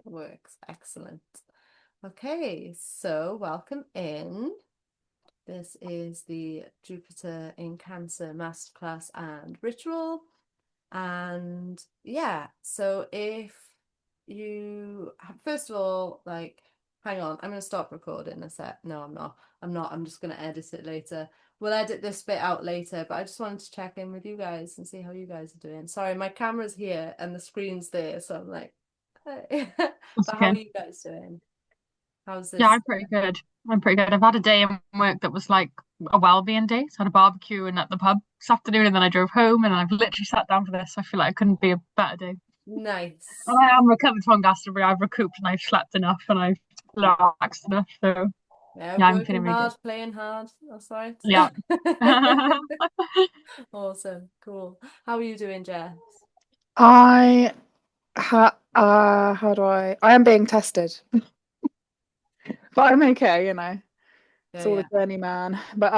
Works. Excellent. Okay, so welcome in. This is the Jupiter in Cancer Masterclass and Ritual. And yeah, so if you, first of all, like, hang on, I'm going to stop recording a sec. No, I'm not. I'm just going to edit it later. We'll edit this bit out later, but I just wanted to check in with you guys and see how you guys are doing. Sorry, my camera's here and the screen's there, so I'm like, hey. That's But how are okay. you guys doing? How's Yeah, this? I'm pretty good. I'm pretty good. I've had a day in work that was like a well-being day. So I had a barbecue and at the pub this afternoon, and then I drove home, and I've literally sat down for this. I feel like it couldn't be a better day. And Nice. I am recovered from Glastonbury. I've recouped and I've slept enough and I've relaxed enough. So Yeah, yeah, I'm feeling working really good. hard, playing hard. That's right. Yeah. Awesome. Cool. How are you doing, Jess? I how do I am being tested, but I'm okay. Yeah, It's all a yeah. journey, man. But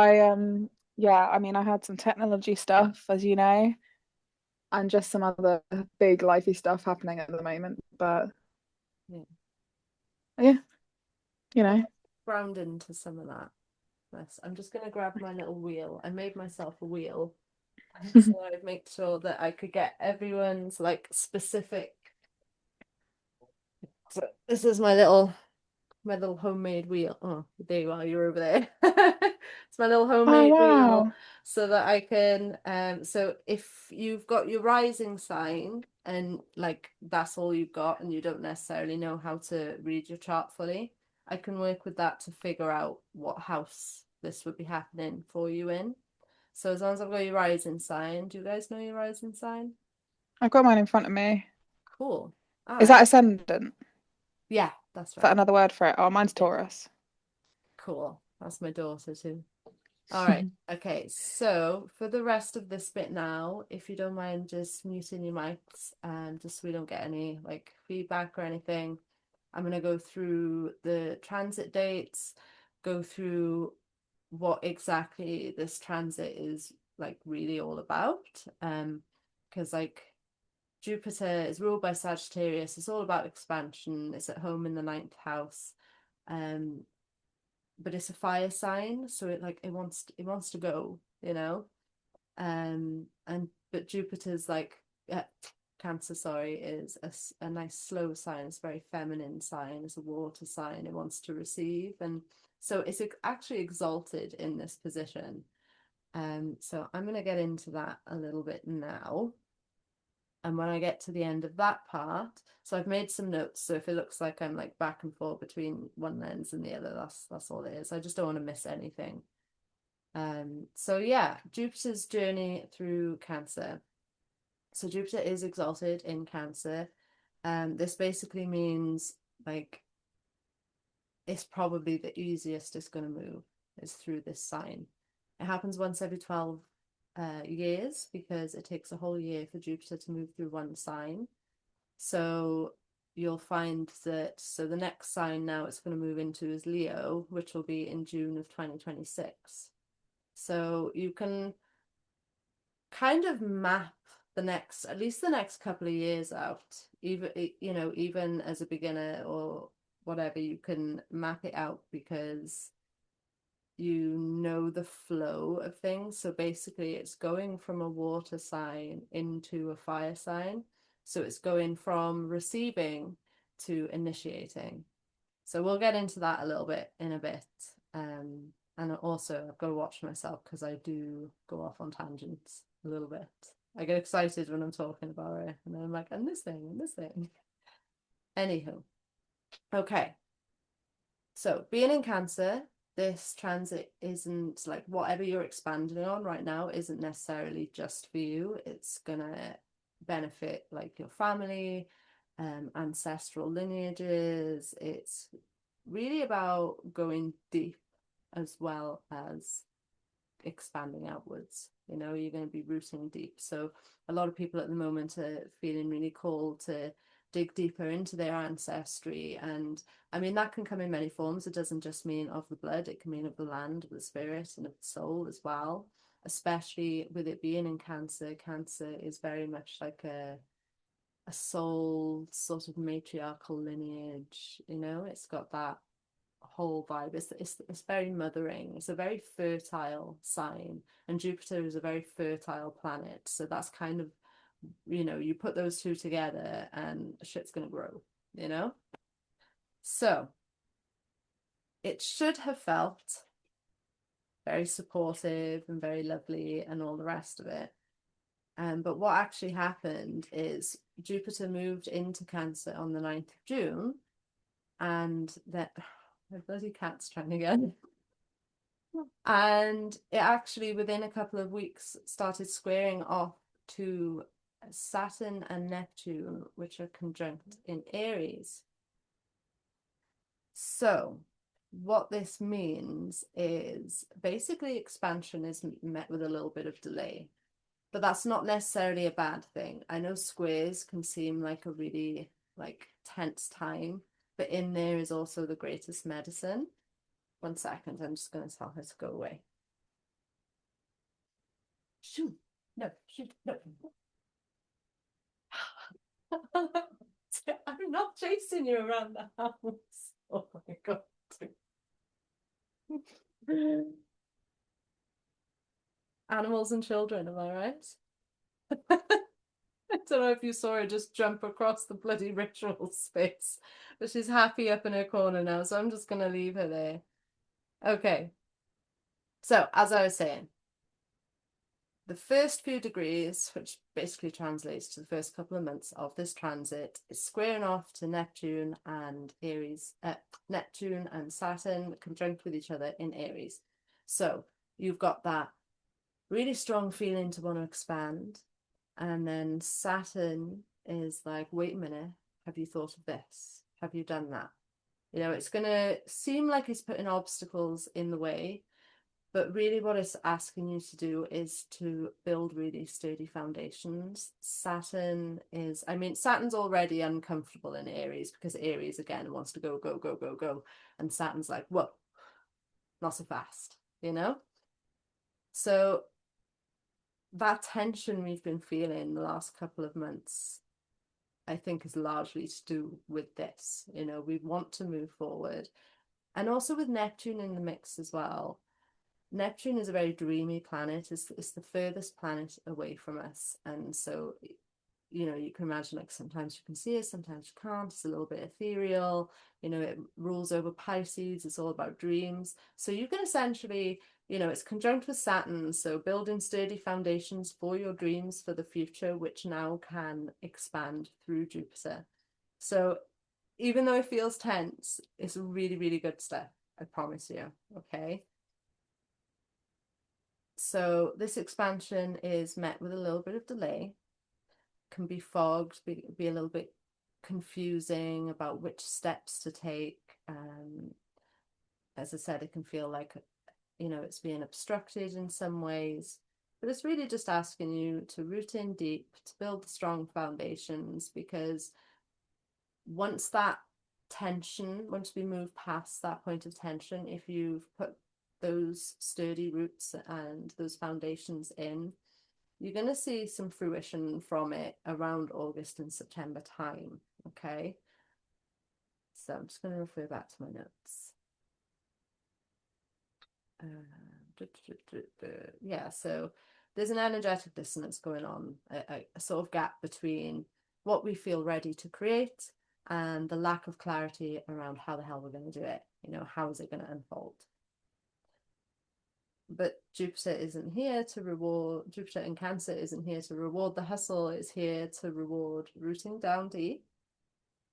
yeah, I mean I had some technology stuff, as you know, and just some other big lifey stuff happening at the moment. But Yeah. yeah, you Well, know. let's ground into some of that. I'm just gonna grab my little wheel. I made myself a wheel so I'd make sure that I could get everyone's like specific. So this is my little homemade wheel. Oh, there you are, you're over there. It's my little Oh homemade wheel wow. so that I can so if you've got your rising sign and like that's all you've got and you don't necessarily know how to read your chart fully, I can work with that to figure out what house this would be happening for you in. So as long as I've got your rising sign, do you guys know your rising sign? I've got mine in front of me. Cool. All Is right. that ascendant? Yeah, that's Is that right. another word for it? Oh, mine's Yeah, Taurus. cool. That's my daughter too. All right. Okay. So for the rest of this bit now, if you don't mind just muting your mics, just so we don't get any like feedback or anything, I'm gonna go through the transit dates, go through what exactly this transit is like really all about. Because like Jupiter is ruled by Sagittarius, it's all about expansion, it's at home in the ninth house. Um, but it's a fire sign, so it wants to go, and but Jupiter's like Cancer, sorry, is a nice slow sign. It's a very feminine sign. It's a water sign. It wants to receive, and so it's actually exalted in this position. So I'm going to get into that a little bit now. And when I get to the end of that part, so I've made some notes. So if it looks like I'm like back and forth between one lens and the other, that's all it is. I just don't want to miss anything. So yeah, Jupiter's journey through Cancer. So Jupiter is exalted in Cancer. This basically means like it's probably the easiest it's going to move is through this sign. It happens once every 12 years because it takes a whole year for Jupiter to move through one sign. So you'll find that so the next sign now it's going to move into is Leo, which will be in June of 2026. So you can kind of map the next, at least the next couple of years out, even as a beginner or whatever, you can map it out because you know the flow of things. So basically, it's going from a water sign into a fire sign. So it's going from receiving to initiating. So we'll get into that a little bit in a bit. And also, I've got to watch myself because I do go off on tangents a little bit. I get excited when I'm talking about it, and then I'm like, and this thing, and this thing. Anywho, okay. So being in Cancer, this transit isn't like whatever you're expanding on right now isn't necessarily just for you. It's gonna benefit like your family, ancestral lineages. It's really about going deep as well as expanding outwards. You're going to be rooting deep. So a lot of people at the moment are feeling really called to dig deeper into their ancestry. And I mean, that can come in many forms. It doesn't just mean of the blood, it can mean of the land, of the spirit, and of the soul as well. Especially with it being in Cancer. Cancer is very much like a a soul sort of matriarchal lineage, you know, it's got that whole vibe. It's very mothering. It's a very fertile sign, and Jupiter is a very fertile planet. So that's kind of, you know, you put those two together and shit's gonna grow, you know? So it should have felt very supportive and very lovely and all the rest of it. But what actually happened is Jupiter moved into Cancer on the 9th of June, and that my bloody cat's trying again. And it actually, within a couple of weeks, started squaring off to Saturn and Neptune, which are conjunct in Aries. So what this means is basically expansion is met with a little bit of delay, but that's not necessarily a bad thing. I know squares can seem like a really like tense time, but in there is also the greatest medicine. 1 second, I'm just going to tell her to go away. Shoot, no, shoot, no. I'm not chasing you around the house. Oh my God. Animals and children, am I right? I don't know if you saw her just jump across the bloody ritual space, but she's happy up in her corner now, so I'm just going to leave her there. Okay. So, as I was saying, the first few degrees, which basically translates to the first couple of months of this transit, is squaring off to Neptune and Aries, Neptune and Saturn conjunct with each other in Aries. So you've got that really strong feeling to want to expand. And then Saturn is like, wait a minute, have you thought of this? Have you done that? You know, it's going to seem like it's putting obstacles in the way, but really what it's asking you to do is to build really sturdy foundations. Saturn is, I mean, Saturn's already uncomfortable in Aries because Aries, again, wants to go, go, go, go, go. And Saturn's like, whoa, not so fast, you know? So that tension we've been feeling the last couple of months, I think, is largely to do with this. You know, we want to move forward. And also with Neptune in the mix as well. Neptune is a very dreamy planet. It's the furthest planet away from us. And so, you know, you can imagine like sometimes you can see it, sometimes you can't. It's a little bit ethereal. You know, it rules over Pisces. It's all about dreams. So you can essentially, you know, it's conjunct with Saturn. So building sturdy foundations for your dreams for the future, which now can expand through Jupiter. So even though it feels tense, it's really, really good stuff. I promise you. Okay. So this expansion is met with a little bit of delay, can be fogged, be a little bit confusing about which steps to take. As I said, it can feel like, you know, it's being obstructed in some ways, but it's really just asking you to root in deep, to build strong foundations, because once we move past that point of tension, if you've put those sturdy roots and those foundations in, you're going to see some fruition from it around August and September time. Okay, so I'm just going to refer back to my notes. Yeah, so there's an energetic dissonance going on, a sort of gap between what we feel ready to create and the lack of clarity around how the hell we're going to do it. You know, how is it going to unfold? But Jupiter isn't here to reward, Jupiter in Cancer isn't here to reward the hustle. It's here to reward rooting down deep.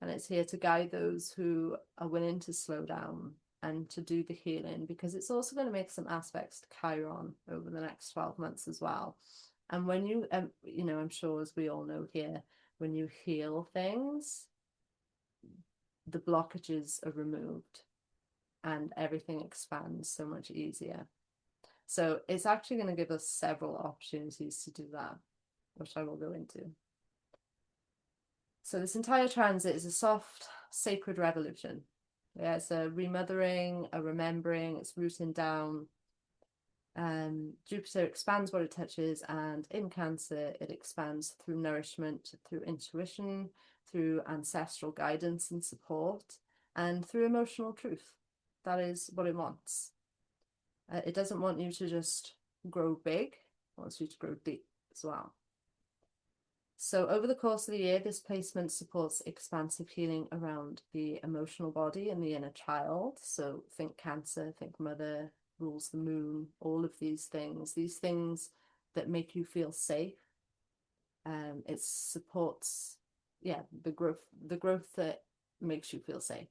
And it's here to guide those who are willing to slow down and to do the healing, because it's also going to make some aspects to Chiron over the next 12 months as well. And when you, you know, I'm sure as we all know here, when you heal things, the blockages are removed and everything expands so much easier. So it's actually going to give us several opportunities to do that, which I will go into. So this entire transit is a soft, sacred revolution. Yeah, it's a remothering, a remembering, it's rooting down. Jupiter expands what it touches, and in Cancer, it expands through nourishment, through intuition, through ancestral guidance and support, and through emotional truth. That is what it wants. It doesn't want you to just grow big, it wants you to grow deep as well. So over the course of the year, this placement supports expansive healing around the emotional body and the inner child. So think Cancer, think Mother, rules the moon, all of these things that make you feel safe. It supports, yeah, the growth that makes you feel safe.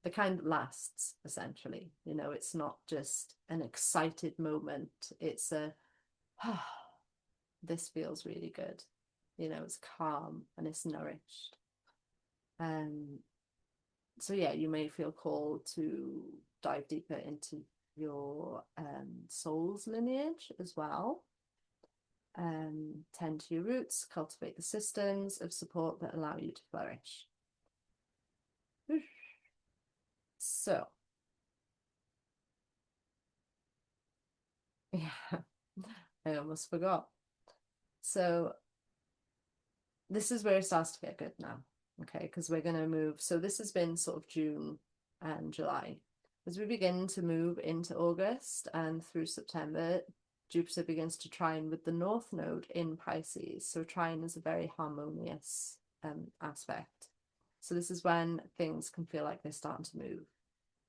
The kind that lasts, essentially. You know, it's not just an excited moment. It's this feels really good. You know, it's calm and it's nourished. So yeah, you may feel called to dive deeper into your soul's lineage as well. Tend to your roots, cultivate the systems of support that allow you to flourish. So, yeah, I almost forgot. So this is where it starts to get good now, okay? Because we're going to move. So this has been sort of June and July. As we begin to move into August and through September, Jupiter begins to trine with the North Node in Pisces. So trine is a very harmonious aspect. So this is when things can feel like they're starting to move.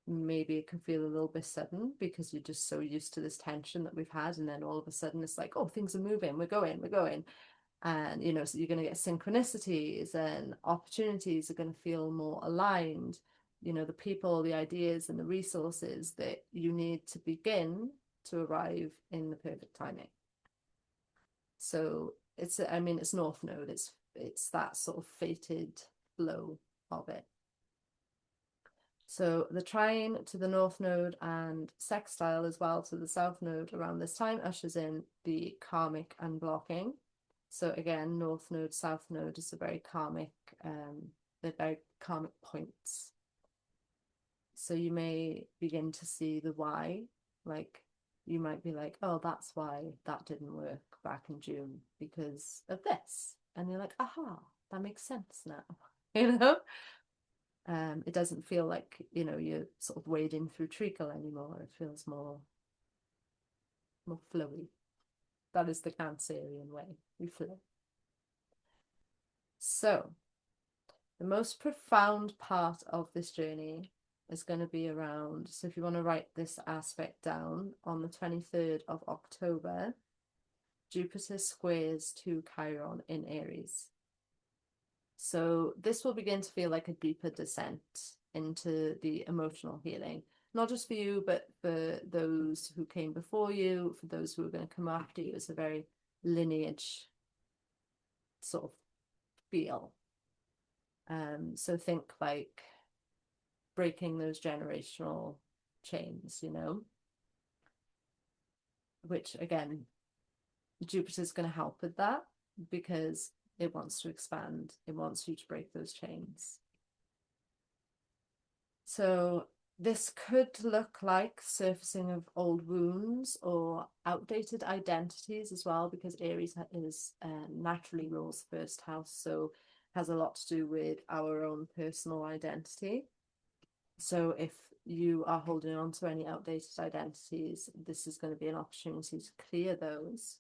Maybe it can feel a little bit sudden because you're just so used to this tension that we've had, and then all of a sudden it's like, oh, things are moving, we're going. And, you know, so you're going to get synchronicities and opportunities are going to feel more aligned. You know, the people, the ideas and the resources that you need to begin to arrive in the perfect timing. So it's North Node. It's that sort of fated flow of it. So the trine to the North Node and sextile as well to the South Node around this time ushers in the karmic unblocking. So again, North Node, South Node is a very karmic, they're very karmic points. So you may begin to see the why, like you might be like, oh, that's why that didn't work back in June because of this. And you're like, aha, that makes sense now, you know? It doesn't feel like, you know, you're sort of wading through treacle anymore. It feels more flowy. That is the Cancerian way. We flow. So the most profound part of this journey is going to be around, so if you want to write this aspect down, on the 23rd of October, Jupiter squares to Chiron in Aries. So this will begin to feel like a deeper descent into the emotional healing, not just for you, but for those who came before you, for those who are going to come after you. It's a very lineage sort of feel. So think like breaking those generational chains, you know, which again, Jupiter's going to help with that because it wants to expand. It wants you to break those chains. So this could look like surfacing of old wounds or outdated identities as well, because Aries is naturally rules first house, so has a lot to do with our own personal identity. So if you are holding on to any outdated identities, this is going to be an opportunity to clear those.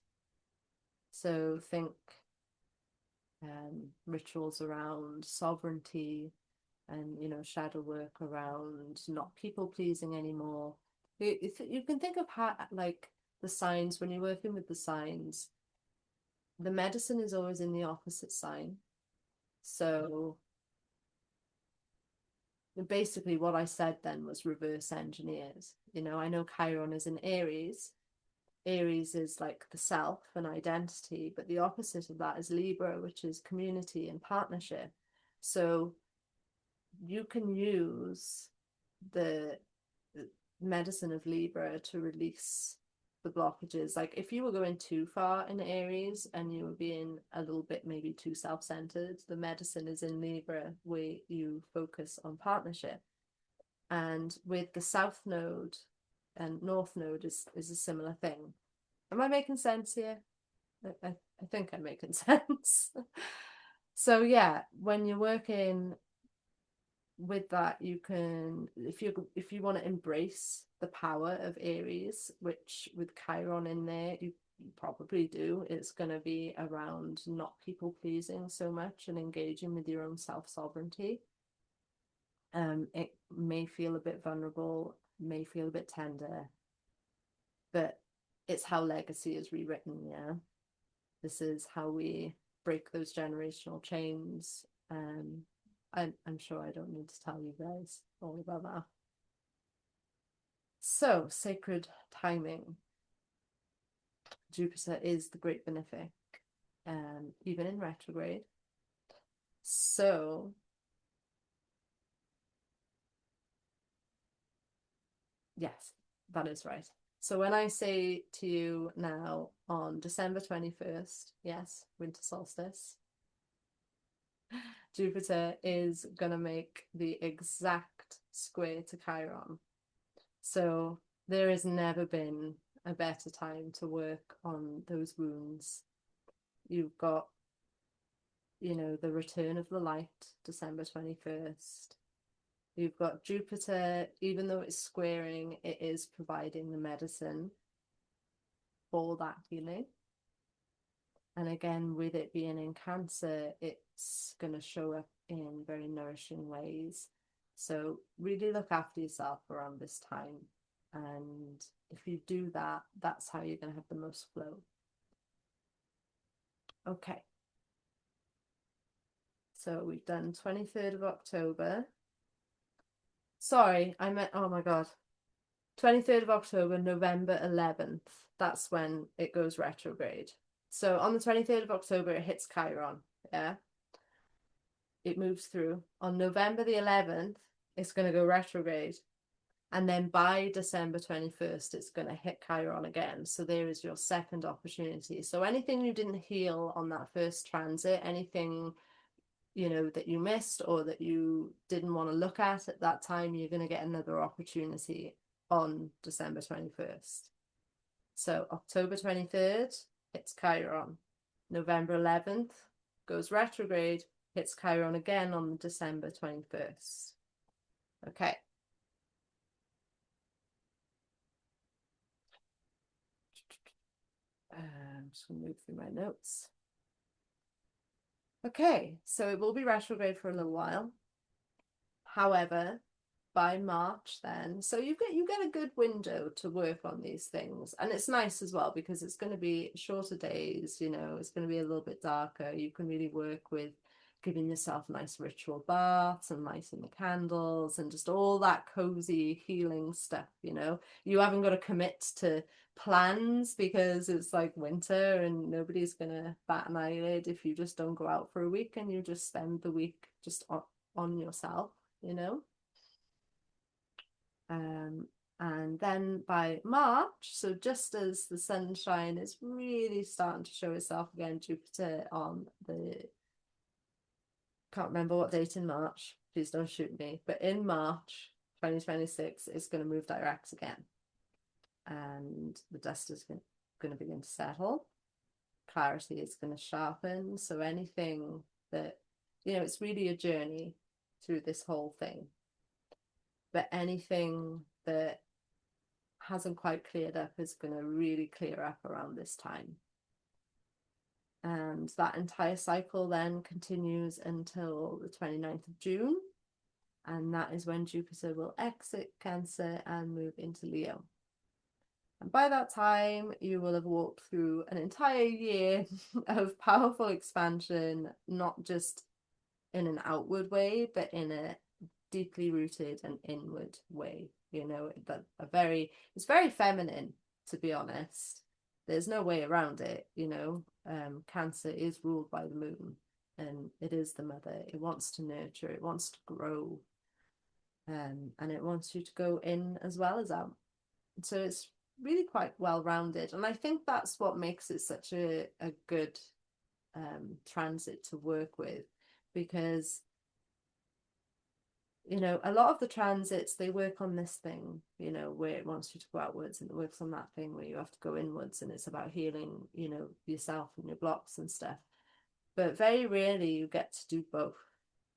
So think rituals around sovereignty and, you know, shadow work around not people pleasing anymore. You can think of how, like, the signs, when you're working with the signs, the medicine is always in the opposite sign. So basically what I said then was reverse engineered. You know, I know Chiron is in Aries. Aries is like the self and identity, but the opposite of that is Libra, which is community and partnership. So you can use the medicine of Libra to release the blockages. Like if you were going too far in Aries and you were being a little bit maybe too self-centered, the medicine is in Libra, where you focus on partnership. And with the South Node and North Node is a similar thing. Am I making sense here? I think I'm making sense. So yeah, when you're working with that, you can, if you want to embrace the power of Aries, which with Chiron in there, you probably do, it's going to be around not people pleasing so much and engaging with your own self-sovereignty. It may feel a bit vulnerable, may feel a bit tender, but it's how legacy is rewritten. Yeah, this is how we break those generational chains. I'm sure I don't need to tell you guys all about that. So, sacred timing. Jupiter is the great benefic, even in retrograde. So, yes, that is right. So when I say to you now on December 21st, yes, winter solstice, Jupiter is going to make the exact square to Chiron. So there has never been a better time to work on those wounds. You've got, the return of the light, December 21st. You've got Jupiter, even though it's squaring, it is providing the medicine for that healing. And again, with it being in Cancer, it's going to show up in very nourishing ways. So really look after yourself around this time. And if you do that, that's how you're going to have the most flow. Okay. So we've done 23rd of October. Sorry, I meant, oh my God. 23rd of October, November 11th. That's when it goes retrograde. So on the 23rd of October, it hits Chiron. Yeah. It moves through. On November the 11th, it's going to go retrograde. And then by December 21st, it's going to hit Chiron again. So there is your second opportunity. So anything you didn't heal on that first transit, anything, that you missed or that you didn't want to look at that time, you're going to get another opportunity on December 21st. So October 23rd, hits Chiron. November 11th, goes retrograde, hits Chiron again on December 21st. Okay. I'm just going to move through my notes. Okay, so it will be retrograde for a little while. However, by March then, so you get a good window to work on these things, and it's nice as well because it's going to be shorter days, it's going to be a little bit darker. You can really work with giving yourself nice ritual baths and lighting the candles and just all that cozy healing stuff. You haven't got to commit to plans because it's like winter and nobody's gonna bat an eyelid if you just don't go out for a week and you just spend the week just on yourself. And then by March, so just as the sunshine is really starting to show itself again, Jupiter on the, can't remember what date in March, please don't shoot me, but in March 2026 it's going to move direct again, and the dust is going to begin to settle, clarity is going to sharpen. So anything that, it's really a journey through this whole thing, but anything that hasn't quite cleared up is going to really clear up around this time. And that entire cycle then continues until the 29th of June. And that is when Jupiter will exit Cancer and move into Leo. And by that time, you will have walked through an entire year of powerful expansion, not just in an outward way, but in a deeply rooted and inward way. It's very feminine, to be honest. There's no way around it. Cancer is ruled by the moon, and it is the mother. It wants to nurture, it wants to grow, and it wants you to go in as well as out. So it's really quite well rounded, and I think that's what makes it such a good transit to work with, because you know, a lot of the transits, they work on this thing, you know, where it wants you to go outwards, and it works on that thing where you have to go inwards, and it's about healing, you know, yourself and your blocks and stuff. But very rarely you get to do both.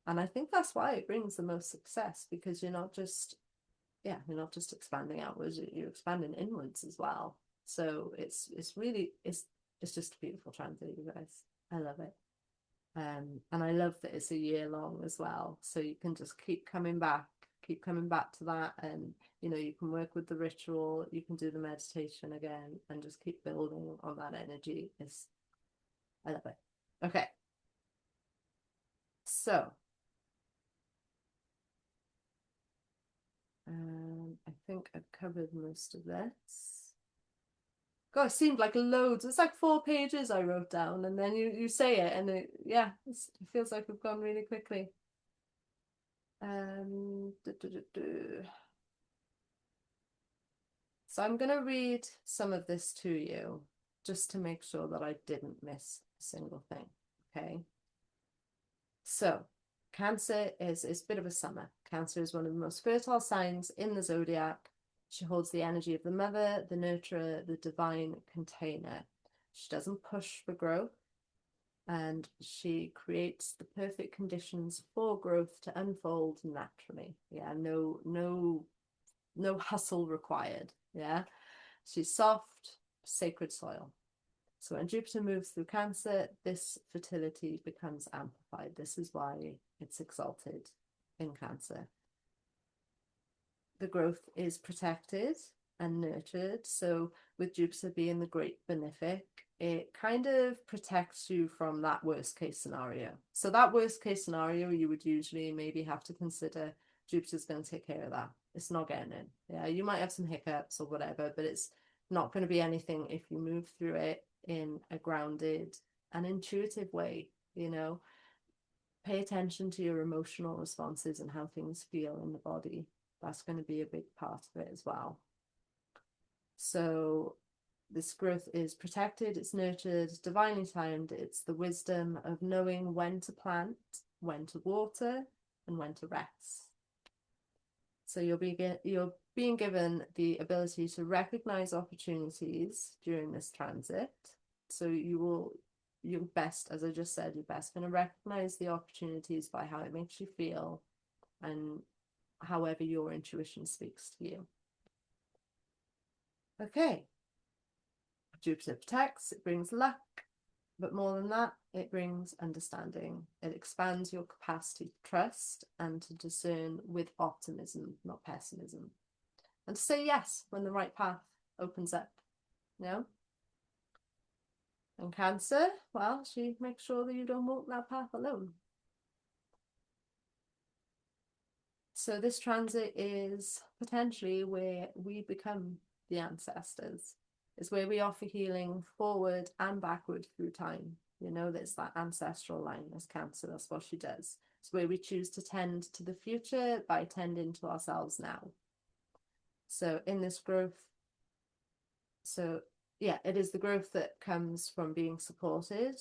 And I think that's why it brings the most success, because you're not just, yeah, you're not just expanding outwards, you're expanding inwards as well. So it's really, it's just a beautiful transit, you guys. I love it. And I love that it's a year long as well, so you can just keep coming back to that, and you know, you can work with the ritual, you can do the meditation again, and just keep building on that energy. I love it. Okay, so I think I've covered most of this. God, it seemed like loads. It's like 4 pages I wrote down, and then you say it, and it feels like we've gone really quickly. So I'm going to read some of this to you just to make sure that I didn't miss a single thing. Okay. So Cancer is a bit of a summer. Cancer is one of the most fertile signs in the zodiac. She holds the energy of the mother, the nurturer, the divine container. She doesn't push for growth, and she creates the perfect conditions for growth to unfold naturally. Yeah, no hustle required. Yeah, she's soft, sacred soil. So when Jupiter moves through Cancer, this fertility becomes amplified. This is why it's exalted in Cancer. The growth is protected and nurtured. So with Jupiter being the great benefic, it kind of protects you from that worst case scenario. So that worst case scenario, you would usually maybe have to consider Jupiter's going to take care of that. It's not getting in. Yeah, you might have some hiccups or whatever, but it's not going to be anything if you move through it in a grounded and intuitive way. You know, pay attention to your emotional responses and how things feel in the body. That's going to be a big part of it as well. So this growth is protected, it's nurtured, divinely timed. It's the wisdom of knowing when to plant, when to water, and when to rest. So you're being given the ability to recognize opportunities during this transit. So you're best, as I just said, you're best going to recognize the opportunities by how it makes you feel and however your intuition speaks to you. Okay. Jupiter protects, it brings luck, but more than that, it brings understanding. It expands your capacity to trust and to discern with optimism, not pessimism. And to say yes when the right path opens up. You know? And Cancer, well, she makes sure that you don't walk that path alone. So this transit is potentially where we become the ancestors. It's where we offer healing forward and backward through time. You know, there's that ancestral line as Cancer. That's what she does. It's where we choose to tend to the future by tending to ourselves now. So in this growth, yeah, it is the growth that comes from being supported,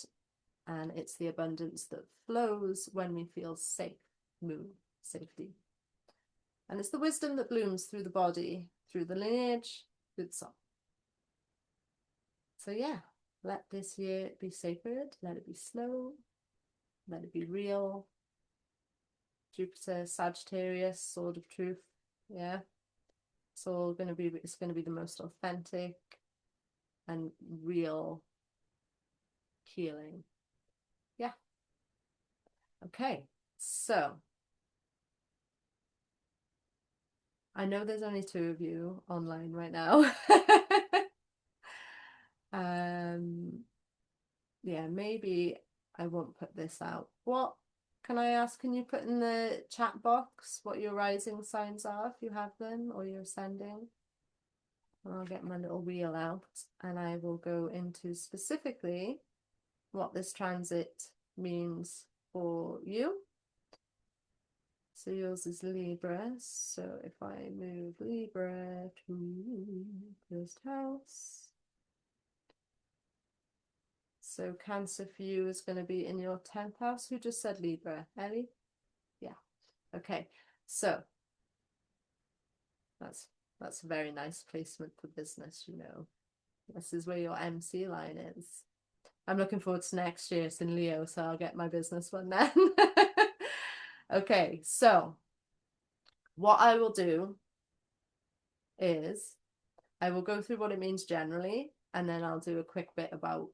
and it's the abundance that flows when we feel safe, safety. And it's the wisdom that blooms through the body, through the lineage, through the soul. So yeah, let this year be sacred, let it be slow, let it be real. Jupiter, Sagittarius, Sword of Truth. Yeah. It's going to be the most authentic and real healing. Yeah. Okay. So I know there's only 2 of you online right now. Yeah, maybe I won't put this out. What can I ask? Can you put in the chat box what your rising signs are if you have them, or your ascending? And I'll get my little wheel out and I will go into specifically what this transit means for you. So yours is Libra. So if I move Libra to first house. So Cancer for you is going to be in your 10th house. Who just said Libra? Ellie? Yeah. Okay. So that's a very nice placement for business, you know. This is where your MC line is. I'm looking forward to next year. It's in Leo, so I'll get my business one then. Okay, so what I will do is I will go through what it means generally, and then I'll do a quick bit about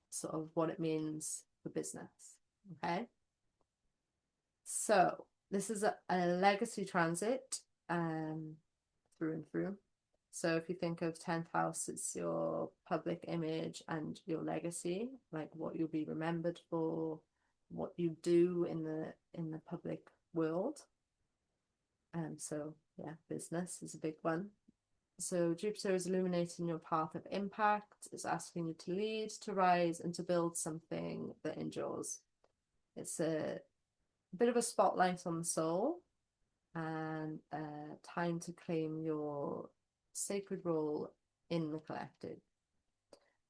sort of what it means for business. Okay. So this is a legacy transit through and through. So if you think of 10th house, it's your public image and your legacy, like what you'll be remembered for, what you do in the public world. And so yeah, business is a big one. So Jupiter is illuminating your path of impact. It's asking you to lead, to rise, and to build something that endures. It's a bit of a spotlight on the soul, and time to claim your sacred role in the collective.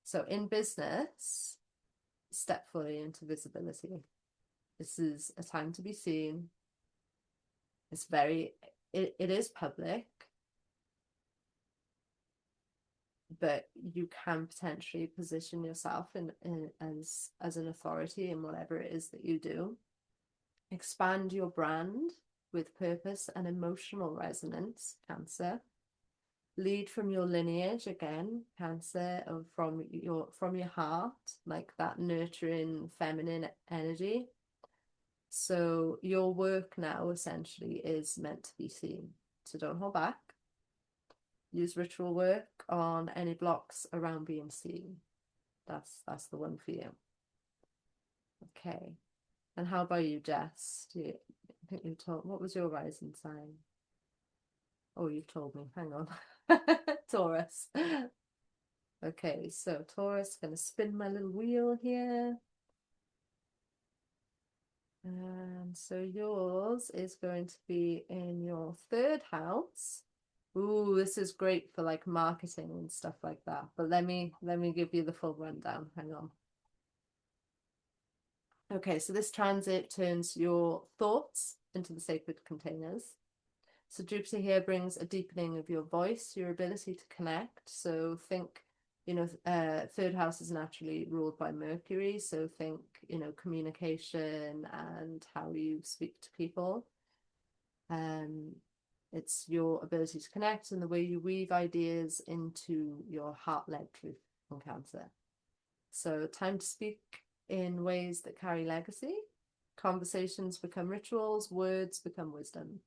So in business, step fully into visibility. This is a time to be seen. It's it is public, but you can potentially position yourself as an authority in whatever it is that you do. Expand your brand with purpose and emotional resonance, Cancer. Lead from your lineage, again, Cancer, or from your heart, like that nurturing feminine energy. So your work now essentially is meant to be seen. So don't hold back. Use ritual work on any blocks around being seen. That's the one for you. Okay. And how about you, Jess? I think you told, what was your rising sign? Oh, you've told me. Hang on. Taurus. Okay, so Taurus, gonna spin my little wheel here. And so yours is going to be in your 3rd house. Ooh, this is great for like marketing and stuff like that. But let me give you the full rundown. Hang on. Okay, so this transit turns your thoughts into the sacred containers. So Jupiter here brings a deepening of your voice, your ability to connect. So think, you know, 3rd house is naturally ruled by Mercury. So think, you know, communication and how you speak to people. It's your ability to connect and the way you weave ideas into your heart-led truth from Cancer. So time to speak in ways that carry legacy. Conversations become rituals, words become wisdom.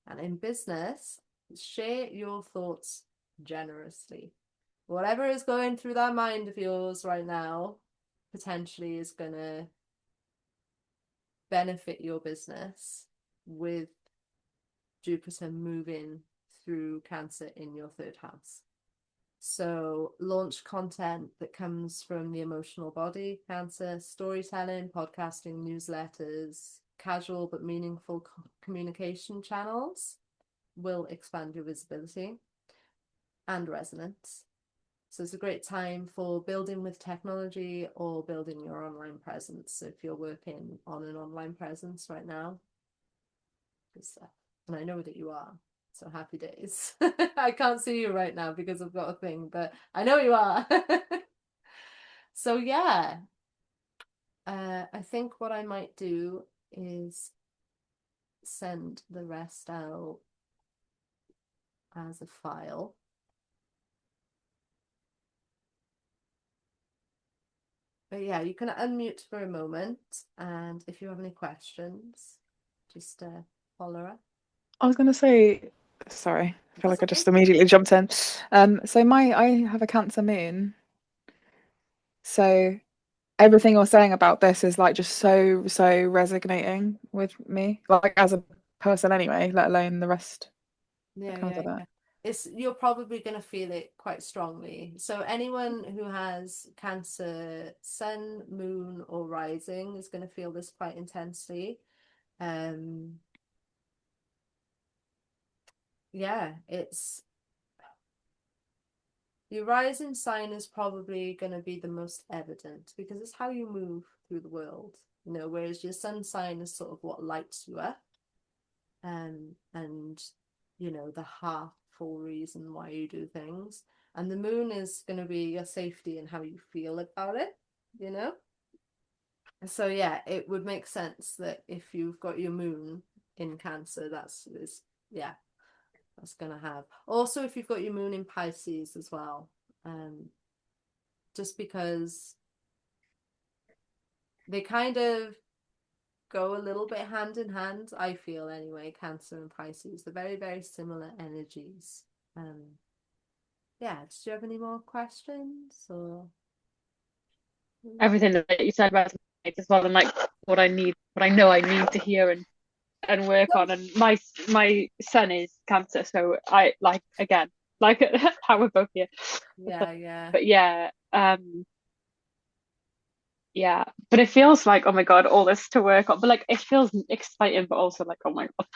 And in business, share your thoughts generously. Whatever is going through that mind of yours right now potentially is going to benefit your business with Jupiter moving through Cancer in your 3rd house. So launch content that comes from the emotional body, Cancer, storytelling, podcasting, newsletters, casual but meaningful communication channels will expand your visibility and resonance. So it's a great time for building with technology or building your online presence. So if you're working on an online presence right now, good stuff. And I know that you are. So happy days. I can't see you right now because I've got a thing, but I know you are. So yeah, I think what I might do is send the rest out as a file. But yeah, you can unmute for a moment, and if you have any questions, just holler up. I was going to say, sorry, I feel like I just immediately jumped in. So I have a Cancer moon. So everything you're saying about this is like just so resonating with me, like as a person anyway, let alone the rest that comes with it. You're probably going to feel it quite strongly. So anyone who has Cancer sun, moon, or rising is going to feel this quite intensely. Yeah, it's your rising sign is probably going to be the most evident because it's how you move through the world, you know, whereas your sun sign is sort of what lights you up. and you know, the heartful reason why you do things. And the moon is going to be your safety and how you feel about it, you know. So yeah, it would make sense that if you've got your moon in Cancer, that's gonna have. Also, if you've got your moon in Pisces as well, just because they kind of go a little bit hand in hand, I feel anyway. Cancer and Pisces, they're very, very similar energies. Yeah. Did you have any more questions or? Everything that you said about as well, and like what I need, what I know I need to hear and work on. And my son is Cancer, so I like, again, like how we're both here. Yeah. But yeah, yeah. But it feels like, oh my God, all this to work on. But like it feels exciting, but also like, oh my God.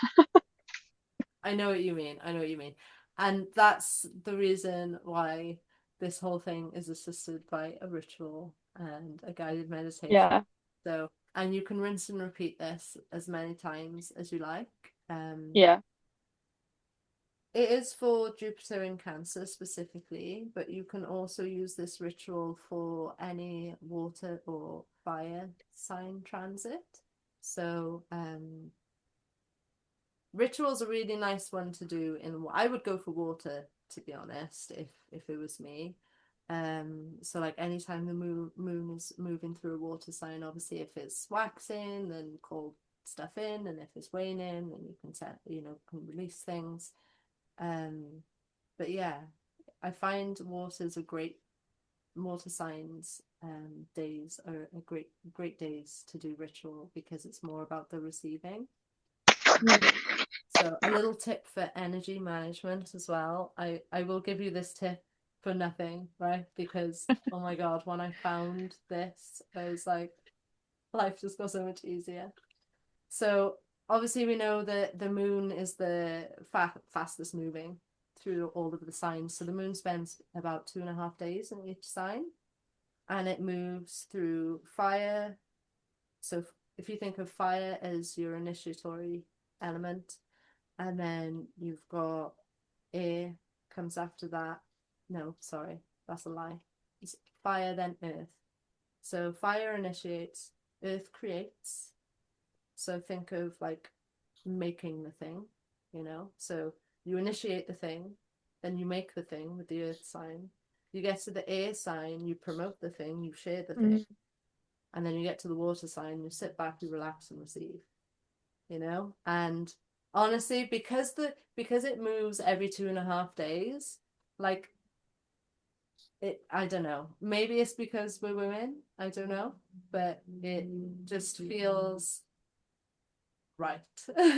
I know what you mean. I know what you mean. And that's the reason why this whole thing is assisted by a ritual and a guided meditation. Yeah. So, and you can rinse and repeat this as many times as you like. Yeah. It is for Jupiter in Cancer specifically, but you can also use this ritual for any water or fire sign transit. So, ritual's a really nice one to do in. I would go for water, to be honest, if it was me. So like anytime the moon is moving through a water sign, obviously if it's waxing, then call stuff in, and if it's waning, then you can can release things. But yeah, I find water signs days are a great days to do ritual because it's more about the receiving. So a little tip for energy management as well. I will give you this tip for nothing, right? Because oh my God, when I found this, I was like, life just got so much easier. So obviously we know that the moon is the fastest moving through all of the signs. So the moon spends about 2.5 days in each sign, and it moves through fire. So if you think of fire as your initiatory element, and then you've got air comes after that. No, sorry, that's a lie. It's fire, then earth. So fire initiates, earth creates. So think of like making the thing, you know? So you initiate the thing, then you make the thing with the earth sign. You get to the air sign, you promote the thing, you share the thing. And then you get to the water sign, you sit back, you relax and receive, you know? And honestly, because it moves every 2.5 days, like I don't know, maybe it's because we're women, I don't know, but it just feels right.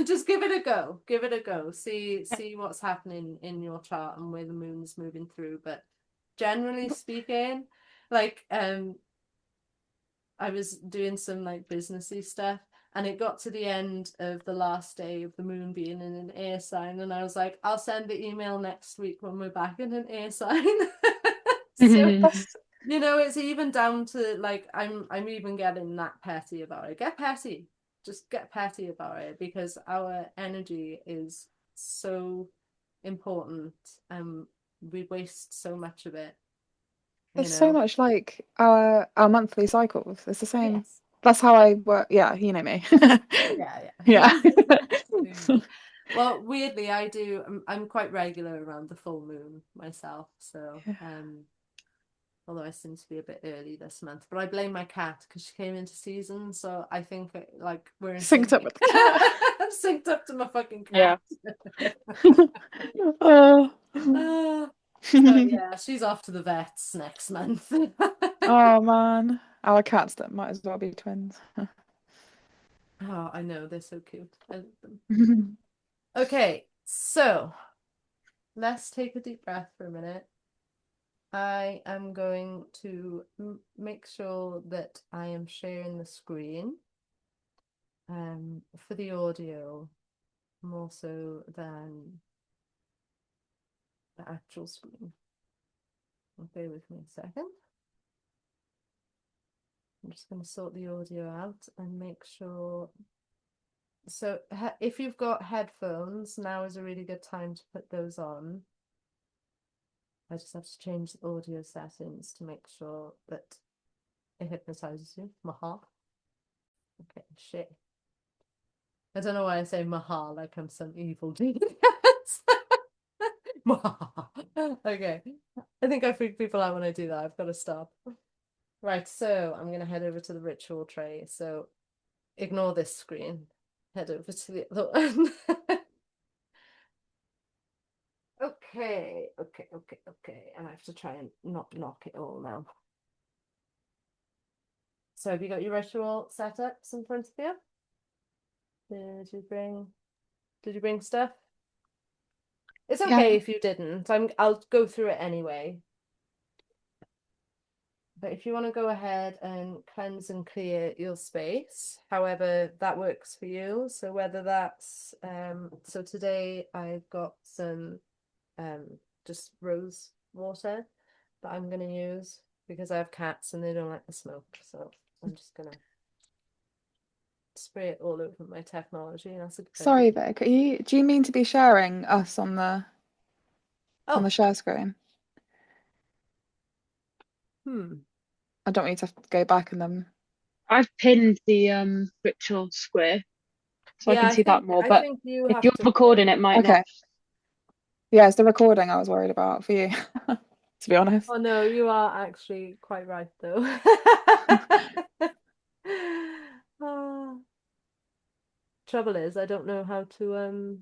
Just give it a go, see what's happening in your chart and where the moon's moving through. But generally speaking, like I was doing some like businessy stuff, and it got to the end of the last day of the moon being in an air sign, and I was like, I'll send the email next week when we're back in an air sign. So you know, it's even down to like I'm even getting that petty about it. Get petty. Just get petty about it, because our energy is so important and we waste so much of it. It's so much like our monthly cycles. It's the same. Yes. That's how I work. Yeah, you know me. Yeah. Yeah. Well, weirdly, I'm quite regular around the full moon myself. So, although I seem to be a bit early this month, but I blame my cat because she came into season. So I think like we're in Synced up with the cat. I'm synced up to my fucking cat. So yeah, she's off to the vets next month. Oh man, our cats that might as well be twins. Oh, I know, they're so cute. I love them. Okay, so let's take a deep breath for a minute. I am going to make sure that I am sharing the screen for the audio more so than the actual screen. Bear with me a second. I'm just going to sort the audio out and make sure So if you've got headphones, now is a really good time to put those on. I just have to change the audio settings to make sure that it hypnotizes you. Maha. Okay, shit. I don't know why I say Maha like I'm some evil genius. Maha. Okay. I think I freak people out when I do that. I've got to stop. Right, so I'm going to head over to the ritual tray. So ignore this screen. Head over to the other one. Okay. And I have to try and not knock it all now. So have you got your ritual setups in front of you? Did you bring stuff? It's okay if you didn't. I'll go through it anyway. But if you want to go ahead and cleanse and clear your space, however that works for you. So whether that's so today I've got some just rose water that I'm gonna use because I have cats and they don't like the smoke. So I'm just gonna spray it all over my technology, and that's a good Sorry, idea. Vic, do you mean to be sharing us on the Oh, share screen? I don't need to have to go back and then. I've pinned the ritual square so I yeah, can see that more. I But think you if have you're to recording, it might not. Okay. Yeah, it's the recording I was worried about for you, to be honest. Oh no, you are actually quite right though. Ah, trouble is, I don't know how to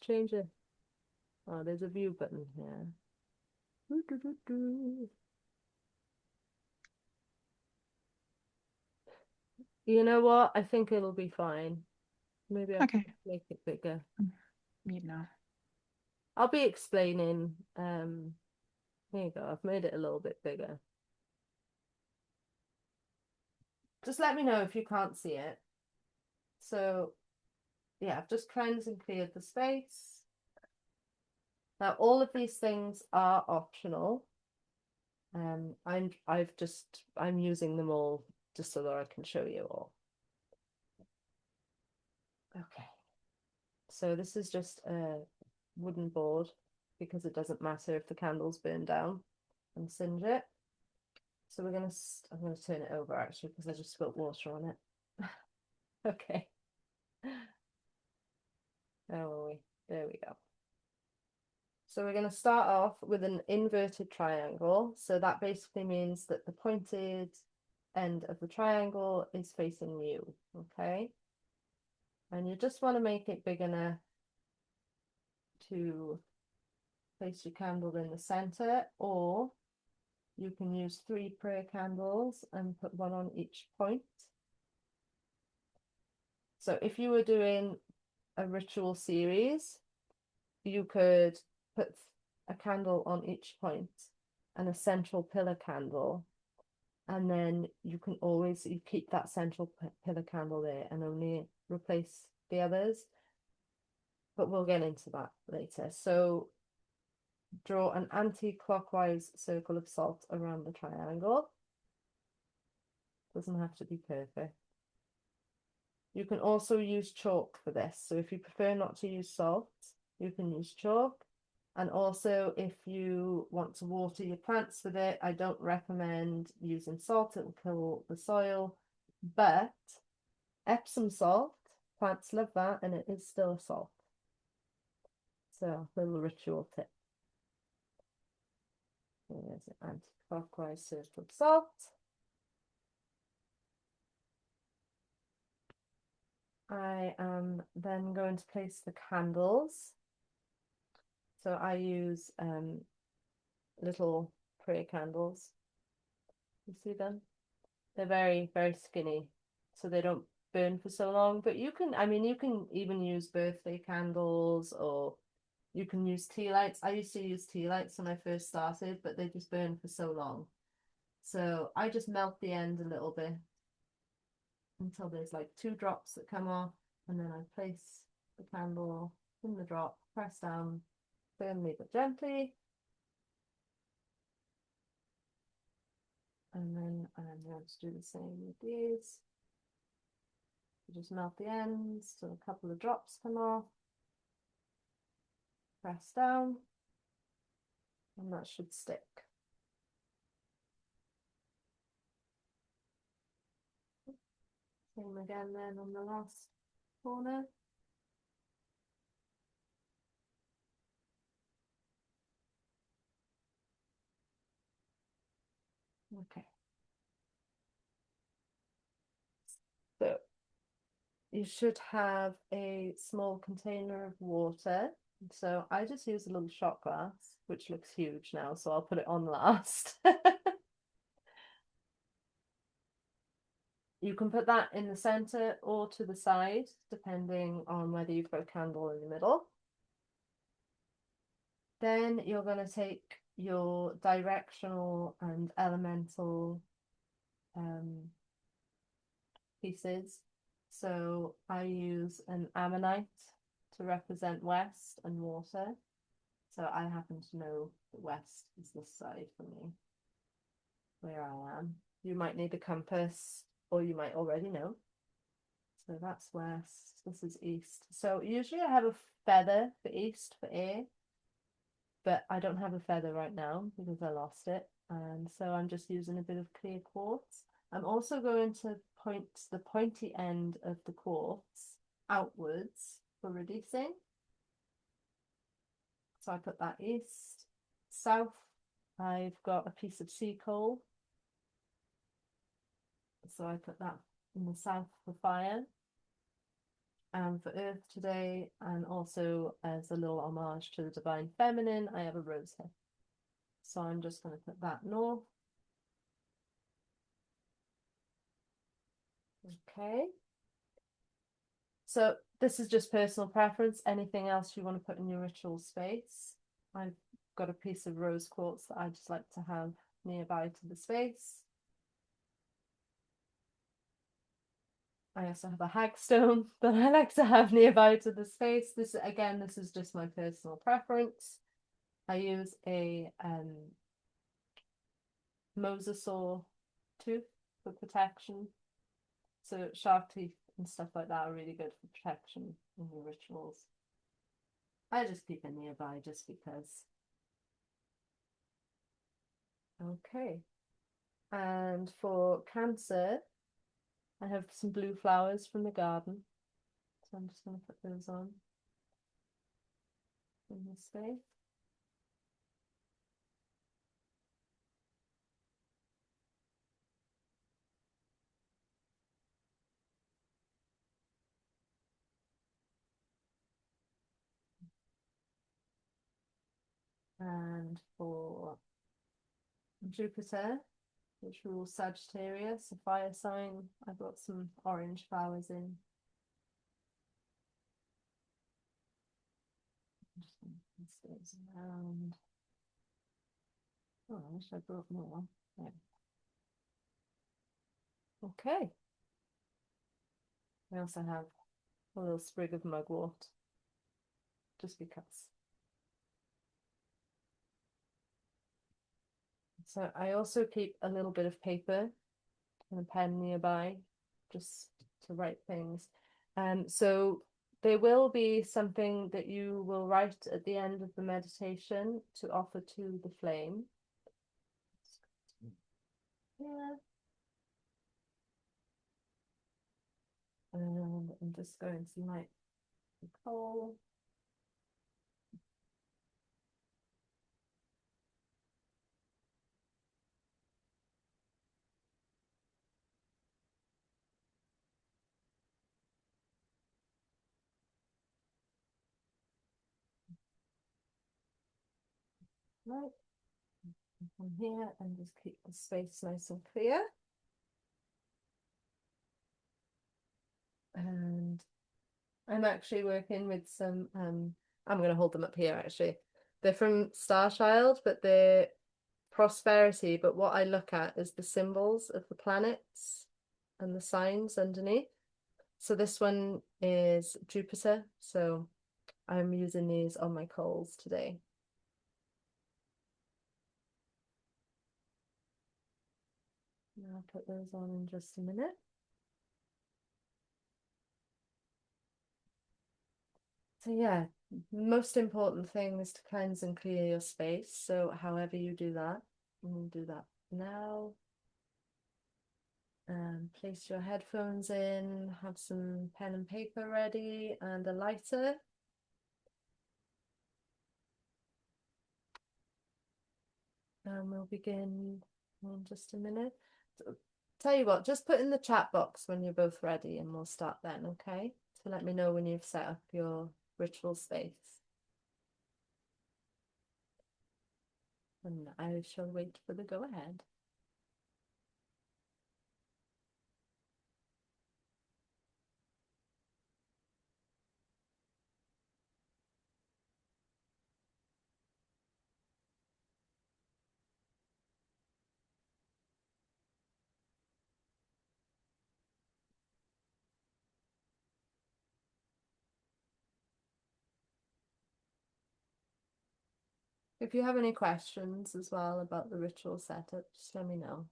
change it. Oh, there's a view button here. You know what? I think it'll be fine. Maybe I can Okay. make it bigger. You know. I'll be explaining. Here you go. I've made it a little bit bigger. Just let me know if you can't see it. So, yeah, I've just cleansed and cleared the space. Now, all of these things are optional. I'm using them all just so that I can show you all. Okay. So this is just a wooden board because it doesn't matter if the candles burn down and singe it. So I'm gonna turn it over actually because I just spilt water on it. Okay. Where were we? There we go. So we're going to start off with an inverted triangle. So that basically means that the pointed end of the triangle is facing you, okay? And you just want to make it big enough to place your candle in the center, or you can use 3 prayer candles and put one on each point. So if you were doing a ritual series, you could put a candle on each point and a central pillar candle, and then you keep that central pillar candle there and only replace the others, but we'll get into that later. So draw an anti-clockwise circle of salt around the triangle. Doesn't have to be perfect. You can also use chalk for this, so if you prefer not to use salt, you can use chalk. And also, if you want to water your plants with it, I don't recommend using salt, it will kill the soil, but Epsom salt, plants love that, and it is still a salt. So, little ritual tip. There's an anti-clockwise circle of salt. I am then going to place the candles. So I use little prayer candles. You see them? They're very, very skinny, so they don't burn for so long. But you can even use birthday candles, or you can use tea lights. I used to use tea lights when I first started, but they just burn for so long. So I just melt the end a little bit until there's like 2 drops that come off, and then I place the candle in the drop, press down firmly but gently. And then I'm going to do the same with these. So just melt the ends till a couple of drops come off. Press down, and that should stick. Same again then on the last corner. Okay. So you should have a small container of water. So I just use a little shot glass, which looks huge now, so I'll put it on last. You can put that in the center or to the side, depending on whether you've got a candle in the middle. Then you're going to take your directional and elemental pieces. So I use an ammonite to represent west and water. So I happen to know that west is this side for me, where I am. You might need a compass, or you might already know. So that's west, this is east. So usually I have a feather for east for air, but I don't have a feather right now because I lost it. And so I'm just using a bit of clear quartz. I'm also going to point the pointy end of the quartz outwards for releasing. So I put that east. South, I've got a piece of sea coal. So I put that in the south for fire. And for earth today, and also as a little homage to the divine feminine, I have a rose hip. So I'm just going to put that north. Okay. So this is just personal preference. Anything else you want to put in your ritual space? I've got a piece of rose quartz that I just like to have nearby to the space. I also have a hagstone that I like to have nearby to the space. This, again, this is just my personal preference. I use a mosasaur tooth for protection. So shark teeth and stuff like that are really good for protection in your rituals. I just keep it nearby just because. Okay. And for Cancer, I have some blue flowers from the garden. So I'm just going to put those on in this space. And for Jupiter, which rules Sagittarius, a fire sign, I got some orange flowers in. Just going to pass those around. Oh, I wish I brought more. Yeah. Okay. I also have a little sprig of mugwort, just because. So I also keep a little bit of paper and a pen nearby, just to write things. So there will be something that you will write at the end of the meditation to offer to the flame. Yeah. And I'm just going to light the coal. Right. From here and just keep the space nice and clear. And I'm actually working with some, I'm going to hold them up here actually. They're from Starchild, but they're prosperity. But what I look at is the symbols of the planets and the signs underneath. So this one is Jupiter. So I'm using these on my coals today. I'll put those on in just a minute. So yeah, most important thing is to cleanse and clear your space. So however you do that, we'll do that now. Place your headphones in, have some pen and paper ready and a lighter. And we'll begin in just a minute. So, tell you what, just put in the chat box when you're both ready and we'll start then, okay? So let me know when you've set up your ritual space. And I shall wait for the go ahead. If you have any questions as well about the ritual setup, just let me know.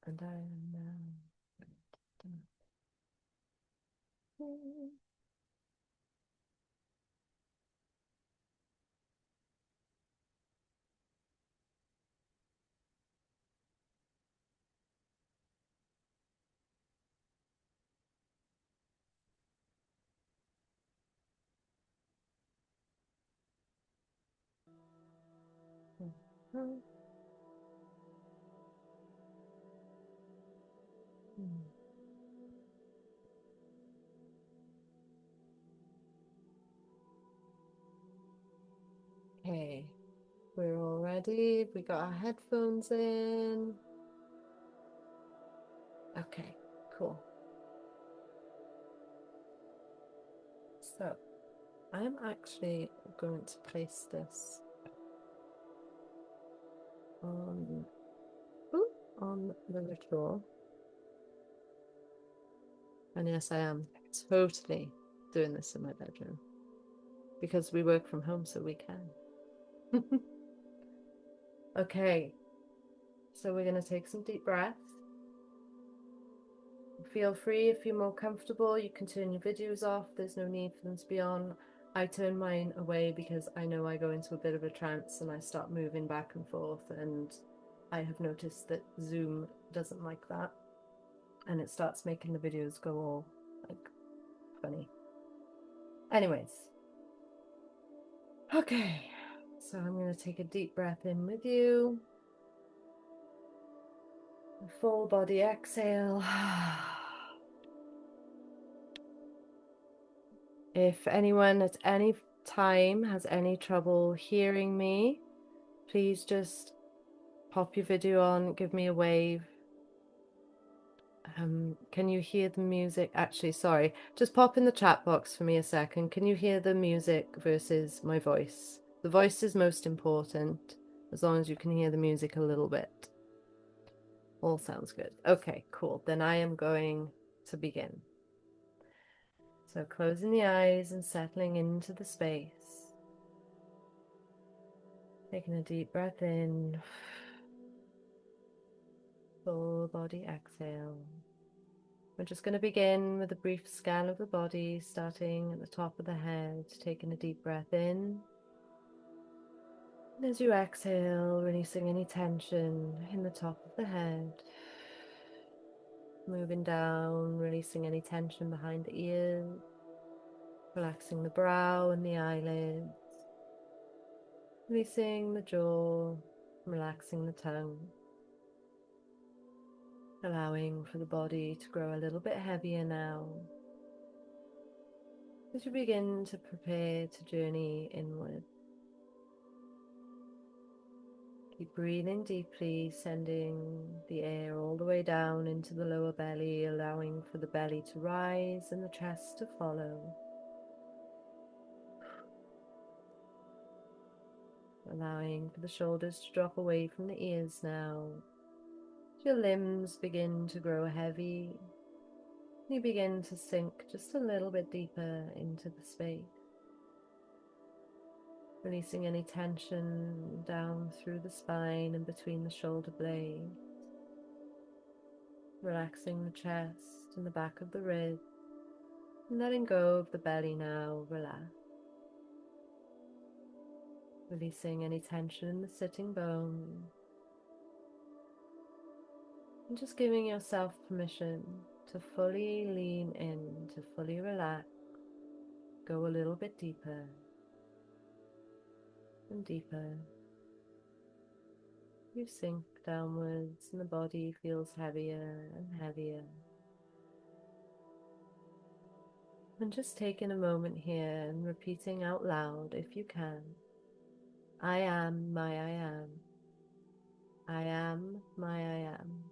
And I am now. Okay, we're all ready. We got our headphones in. Okay, cool. So I'm actually going to place this on, on the ritual. And yes, I am totally doing this in my bedroom because we work from home, so we can. Okay, so we're going to take some deep breaths. Feel free, if you're more comfortable, you can turn your videos off. There's no need for them to be on. I turn mine away because I know I go into a bit of a trance and I start moving back and forth, and I have noticed that Zoom doesn't like that, and it starts making the videos go all like funny. Anyways, okay, so I'm going to take a deep breath in with you. Full body exhale. If anyone at any time has any trouble hearing me, please just pop your video on, give me a wave. Can you hear the music? Actually, sorry, just pop in the chat box for me a second. Can you hear the music versus my voice? The voice is most important, as long as you can hear the music a little bit. All sounds good. Okay, cool. Then I am going to begin. So closing the eyes and settling into the space. Taking a deep breath in. Full body exhale. We're just going to begin with a brief scan of the body, starting at the top of the head, taking a deep breath in. And as you exhale, releasing any tension in the top of the head. Moving down, releasing any tension behind the ears. Relaxing the brow and the eyelids. Releasing the jaw, relaxing the tongue. Allowing for the body to grow a little bit heavier now. As you begin to prepare to journey inward. Keep breathing deeply, sending the air all the way down into the lower belly, allowing for the belly to rise and the chest to follow. Allowing for the shoulders to drop away from the ears now. Your limbs begin to grow heavy. You begin to sink just a little bit deeper into the space. Releasing any tension down through the spine and between the shoulder blades. Relaxing the chest and the back of the ribs. And letting go of the belly now, relax. Releasing any tension in the sitting bones. And just giving yourself permission to fully lean in, to fully relax. Go a little bit deeper and deeper. You sink downwards and the body feels heavier and heavier. And just taking a moment here and repeating out loud, if you can, I am my I am. I am my I am.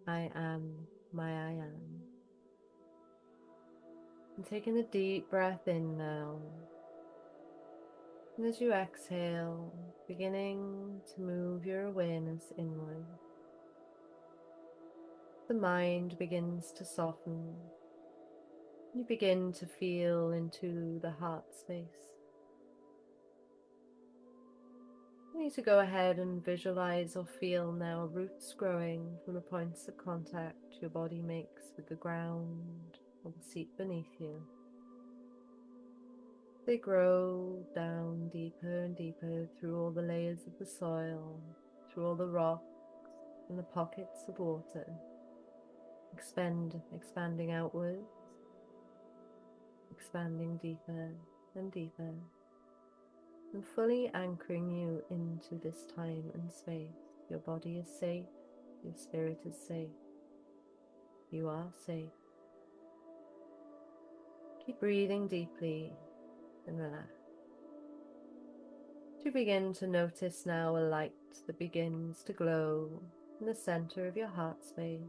I am my I am. And taking a deep breath in now. And as you exhale, beginning to move your awareness inward. The mind begins to soften. You begin to feel into the heart space. You need to go ahead and visualize or feel now roots growing from the points of contact your body makes with the ground or the seat beneath you. They grow down deeper and deeper through all the layers of the soil, through all the rocks and the pockets of water, expanding outwards, expanding deeper and deeper, and fully anchoring you into this time and space. Your body is safe, your spirit is safe, you are safe. Keep breathing deeply and relax. You begin to notice now a light that begins to glow in the center of your heart space,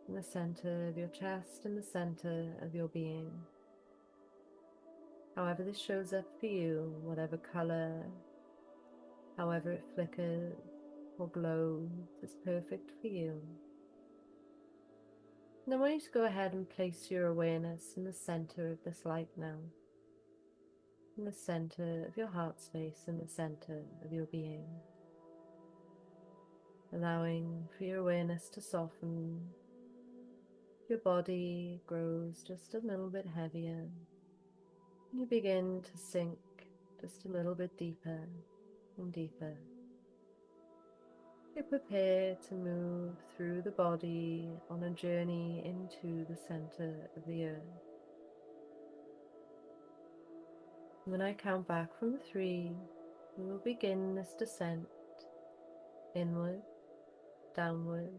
in the center of your chest, in the center of your being. However this shows up for you, whatever color, however it flickers or glows, is perfect for you. And I want you to go ahead and place your awareness in the center of this light now, in the center of your heart space, in the center of your being. Allowing for your awareness to soften. Your body grows just a little bit heavier. You begin to sink just a little bit deeper and deeper. You prepare to move through the body on a journey into the center of the earth. When I count back from 3, we will begin this descent inward, downward,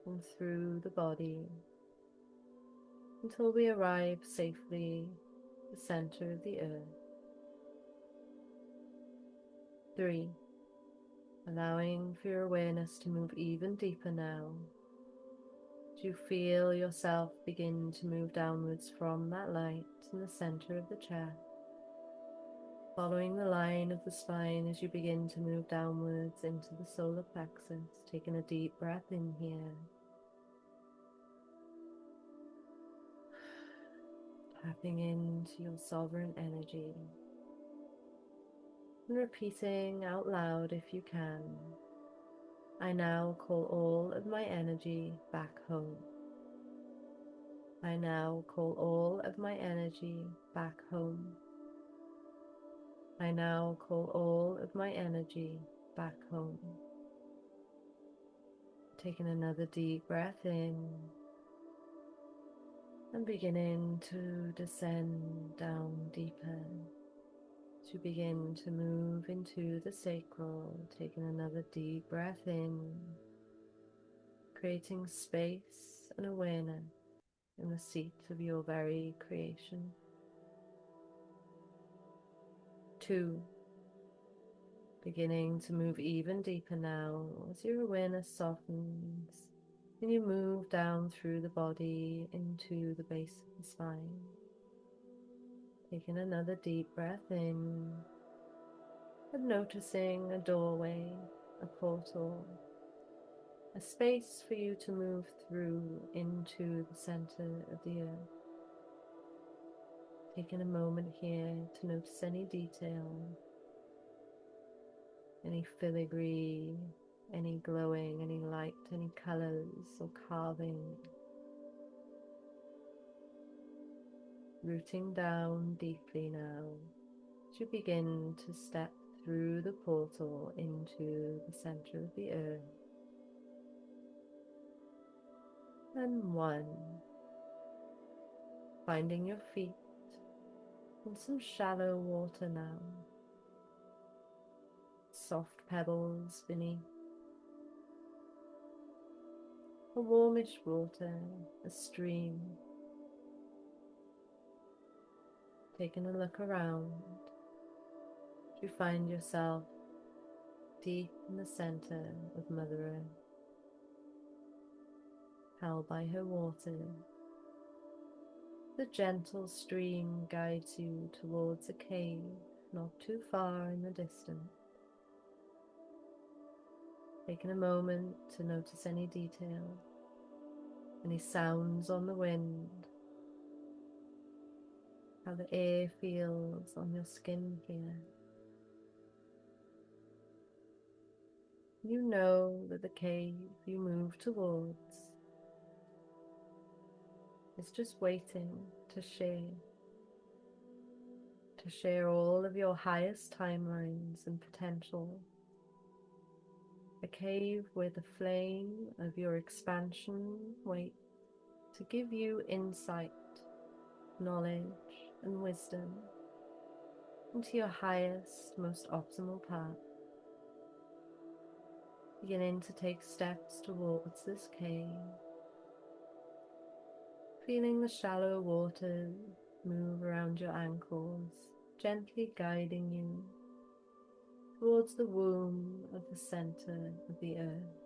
and through the body until we arrive safely at the center of the earth. 3. Allowing for your awareness to move even deeper now. Do you feel yourself begin to move downwards from that light in the center of the chest? Following the line of the spine as you begin to move downwards into the solar plexus, taking a deep breath in here. Tapping into your sovereign energy. And repeating out loud if you can. I now call all of my energy back home. I now call all of my energy back home. I now call all of my energy back home. Taking another deep breath in and beginning to descend down deeper. To begin to move into the sacral, taking another deep breath in, creating space and awareness in the seat of your very creation. 2. Beginning to move even deeper now as your awareness softens and you move down through the body into the base of the spine. Taking another deep breath in and noticing a doorway, a portal, a space for you to move through into the center of the earth. Taking a moment here to notice any detail, any filigree, any glowing, any light, any colors or carving. Rooting down deeply now to begin to step through the portal into the center of the earth. And 1, finding your feet in some shallow water now, soft pebbles beneath, a warmish water, a stream. Taking a look around, you find yourself deep in the center of Mother Earth, held by her waters. The gentle stream guides you towards a cave not too far in the distance. Taking a moment to notice any detail, any sounds on the wind, how the air feels on your skin here. You know that the cave you move towards is just waiting to share all of your highest timelines and potential. A cave where the flame of your expansion waits to give you insight, knowledge, and wisdom into your highest, most optimal path. Beginning to take steps towards this cave, feeling the shallow waters move around your ankles, gently guiding you towards the womb of the center of the earth.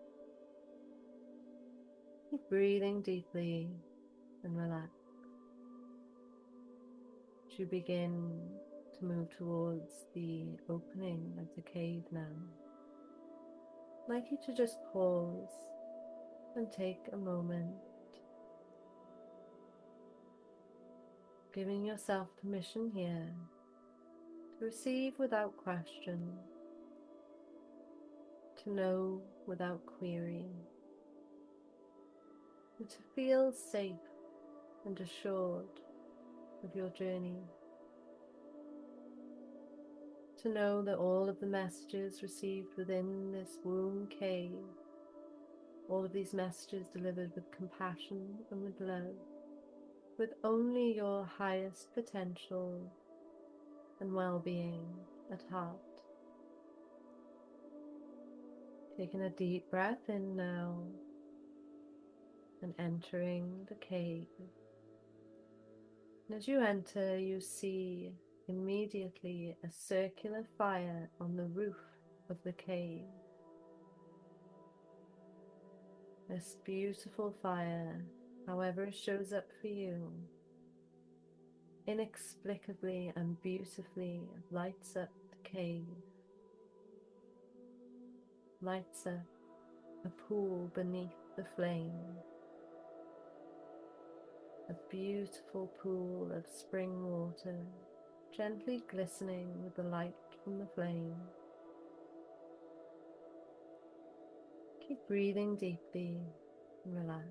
Keep breathing deeply and relax. As you begin to move towards the opening of the cave now, I'd like you to just pause and take a moment, giving yourself permission here to receive without question, to know without query, and to feel safe and assured of your journey. To know that all of the messages received within this womb cave, all of these messages delivered with compassion and with love, with only your highest potential and well-being at heart. Taking a deep breath in now and entering the cave. And as you enter, you see immediately a circular fire on the roof of the cave. This beautiful fire, however it shows up for you, inexplicably and beautifully lights up the cave, lights up a pool beneath the flame, a beautiful pool of spring water, gently glistening with the light from the flame. Keep breathing deeply and relax.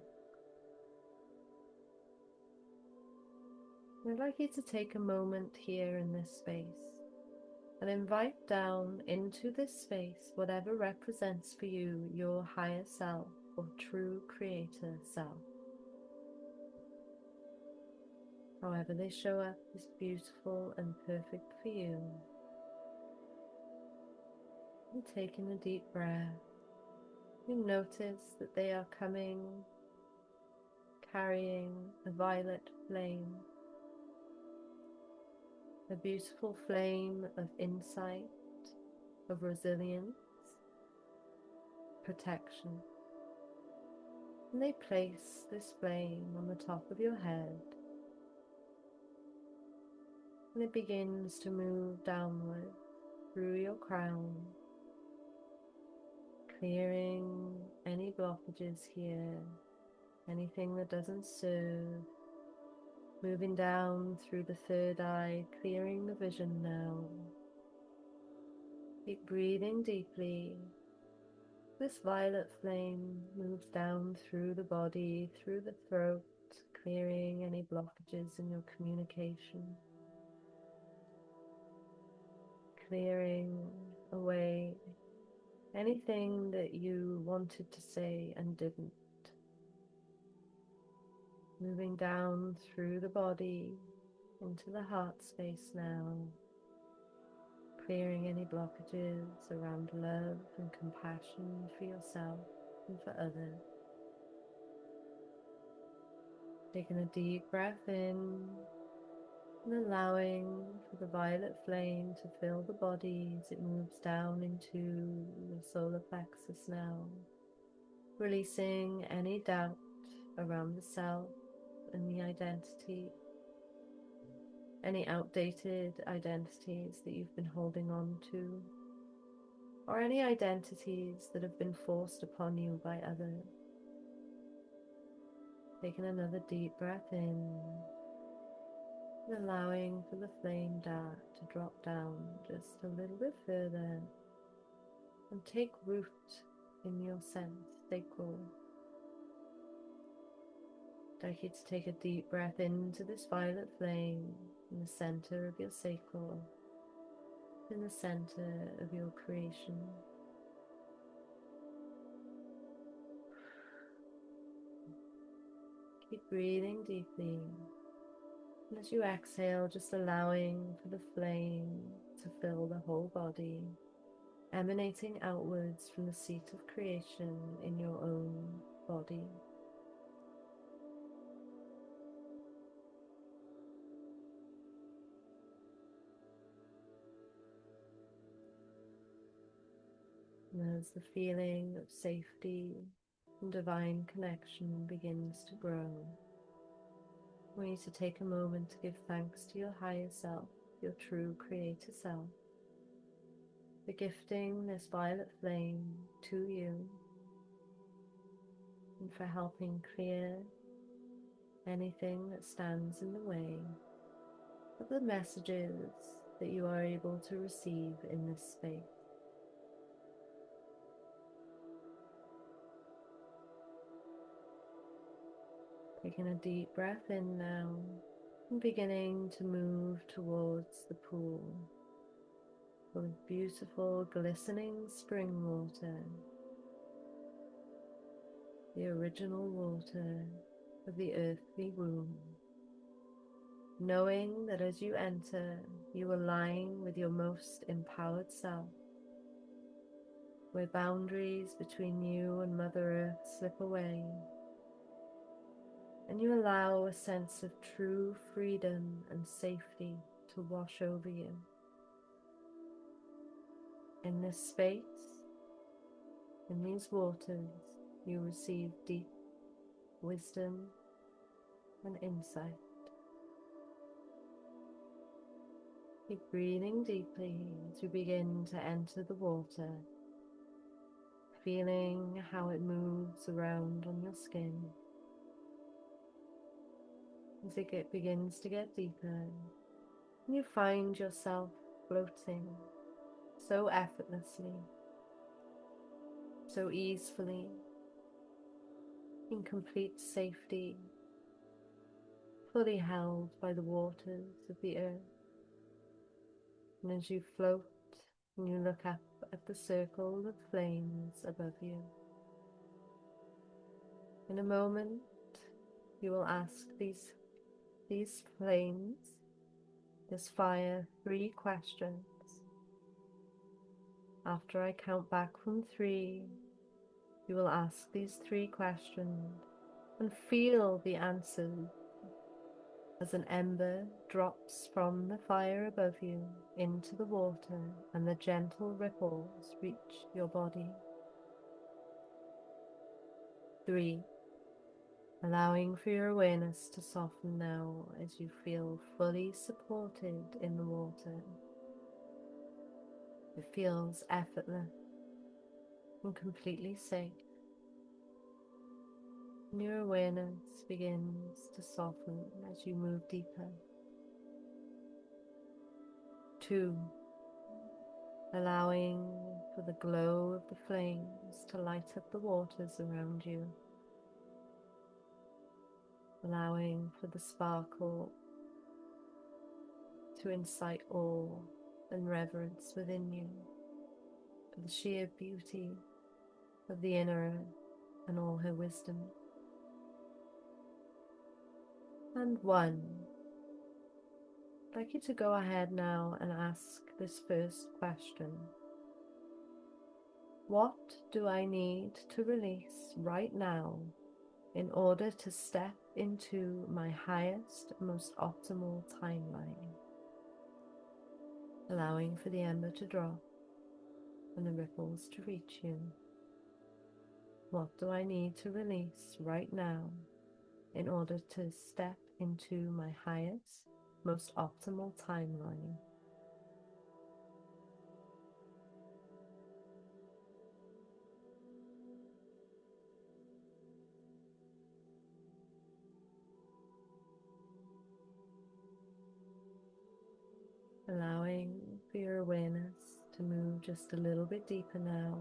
I'd like you to take a moment here in this space and invite down into this space whatever represents for you your higher self or true creator self. However they show up is beautiful and perfect for you. And taking a deep breath, you notice that they are coming, carrying a violet flame, a beautiful flame of insight, of resilience, protection. And they place this flame on the top of your head, and it begins to move downward through your crown, clearing any blockages here, anything that doesn't serve, Moving down through the third eye, clearing the vision now. Keep breathing deeply. This violet flame moves down through the body, through the throat, clearing any blockages in your communication. Clearing away anything that you wanted to say and didn't. Moving down through the body into the heart space now. Clearing any blockages around love and compassion for yourself and for others. Taking a deep breath in and allowing for the violet flame to fill the body as it moves down into the solar plexus now. Releasing any doubt around the self and the identity. Any outdated identities that you've been holding on to, or any identities that have been forced upon you by others. Taking another deep breath in, and allowing for the flame dart to drop down just a little bit further and take root in your sense sacral. I'd like you to take a deep breath into this violet flame in the center of your sacral, in the center of your creation. Keep breathing deeply, and as you exhale, just allowing for the flame to fill the whole body, emanating outwards from the seat of creation in your own body. And as the feeling of safety and divine connection begins to grow, I want you to take a moment to give thanks to your higher self, your true creator self, for gifting this violet flame to you and for helping clear anything that stands in the way of the messages that you are able to receive in this space. Taking a deep breath in now and beginning to move towards the pool full of beautiful glistening spring water, the original water of the earthly womb. Knowing that as you enter, you align with your most empowered self, where boundaries between you and Mother Earth slip away, and you allow a sense of true freedom and safety to wash over you. In this space, in these waters, you receive deep wisdom and insight. Keep breathing deeply as you begin to enter the water, feeling how it moves around on your skin. As it begins to get deeper, you find yourself floating so effortlessly, so easily, in complete safety, fully held by the waters of the earth. And as you float and you look up at the circle of flames above you, in a moment you will ask these flames, this fire, 3 questions. After I count back from 3, you will ask these 3 questions and feel the answers as an ember drops from the fire above you into the water and the gentle ripples reach your body. 3. Allowing for your awareness to soften now as you feel fully supported in the water. It feels effortless and completely safe. And your awareness begins to soften as you move deeper. 2. Allowing for the glow of the flames to light up the waters around you. Allowing for the sparkle to incite awe and reverence within you for the sheer beauty of the inner earth and all her wisdom. And 1. I'd like you to go ahead now and ask this first question. What do I need to release right now in order to step into my highest, most optimal timeline? Allowing for the ember to drop and the ripples to reach you. What do I need to release right now in order to step into my highest, most optimal timeline? Allowing for your awareness to move just a little bit deeper now.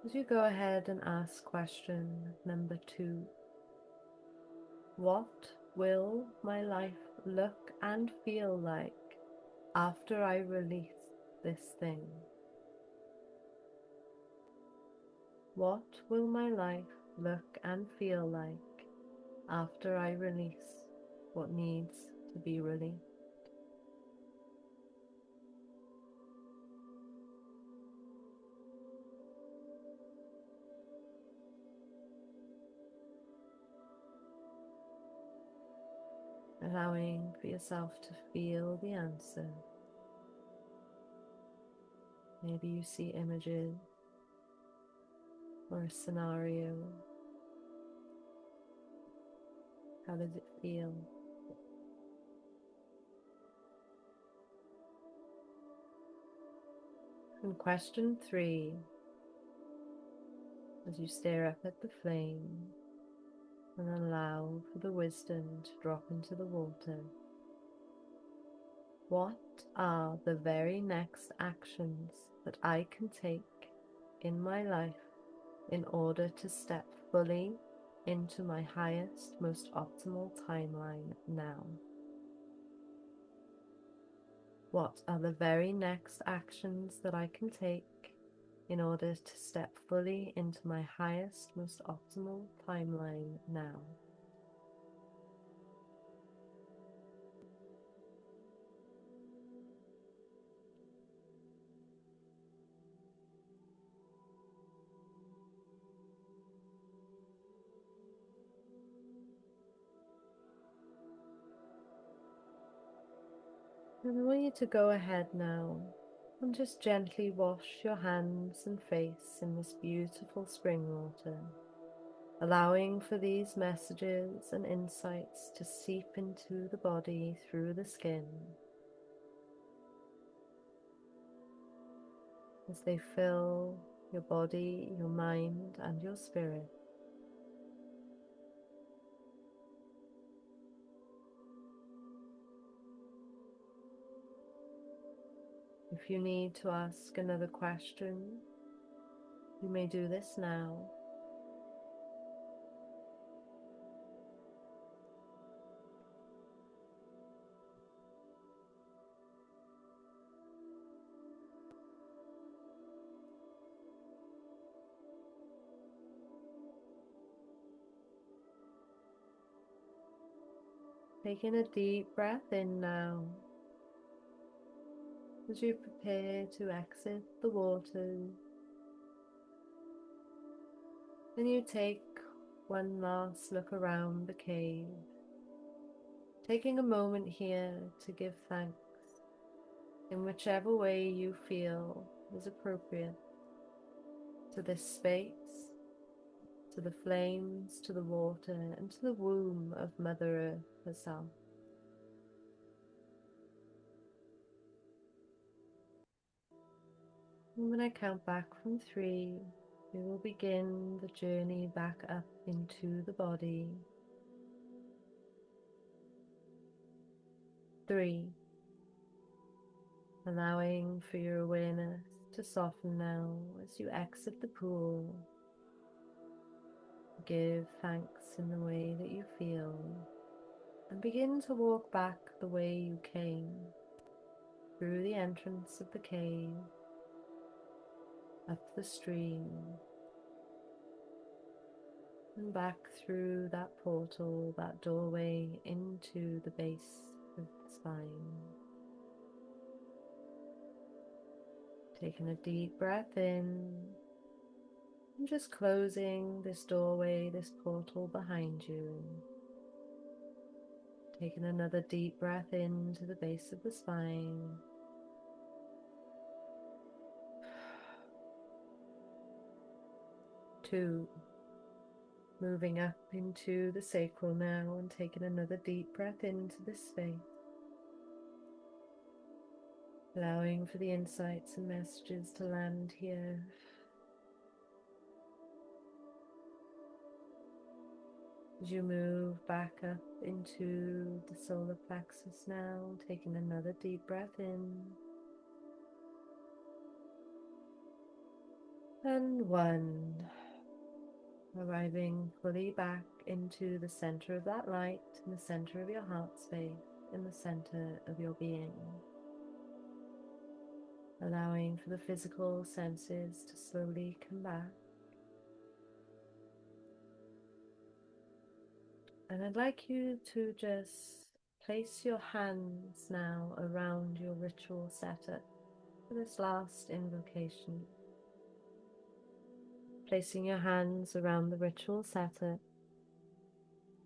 As you go ahead and ask question number 2, what will my life look and feel like after I release this thing? What will my life look and feel like after I release what needs to be released? Allowing for yourself to feel the answer. Maybe you see images or a scenario. How does it feel? And question 3, as you stare up at the flame and allow for the wisdom to drop into the water. What are the very next actions that I can take in my life in order to step fully into my highest, most optimal timeline now? What are the very next actions that I can take in order to step fully into my highest, most optimal timeline now? And I want you to go ahead now and just gently wash your hands and face in this beautiful spring water, allowing for these messages and insights to seep into the body through the skin as they fill your body, your mind, and your spirit. If you need to ask another question, you may do this now. Taking a deep breath in now. As you prepare to exit the waters, then you take one last look around the cave, taking a moment here to give thanks in whichever way you feel is appropriate to this space, to the flames, to the water, and to the womb of Mother Earth herself. And when I count back from 3, we will begin the journey back up into the body. 3. Allowing for your awareness to soften now as you exit the pool. Give thanks in the way that you feel and begin to walk back the way you came, through the entrance of the cave, up the stream, and back through that portal, that doorway into the base of the spine. Taking a deep breath in and just closing this doorway, this portal behind you. Taking another deep breath into the base of the spine. 2. Moving up into the sacral now and taking another deep breath into this space. Allowing for the insights and messages to land here. As you move back up into the solar plexus now, taking another deep breath in. And 1. Arriving fully back into the center of that light, in the center of your heart space, in the center of your being. Allowing for the physical senses to slowly come back. And I'd like you to just place your hands now around your ritual setup for this last invocation. Placing your hands around the ritual setup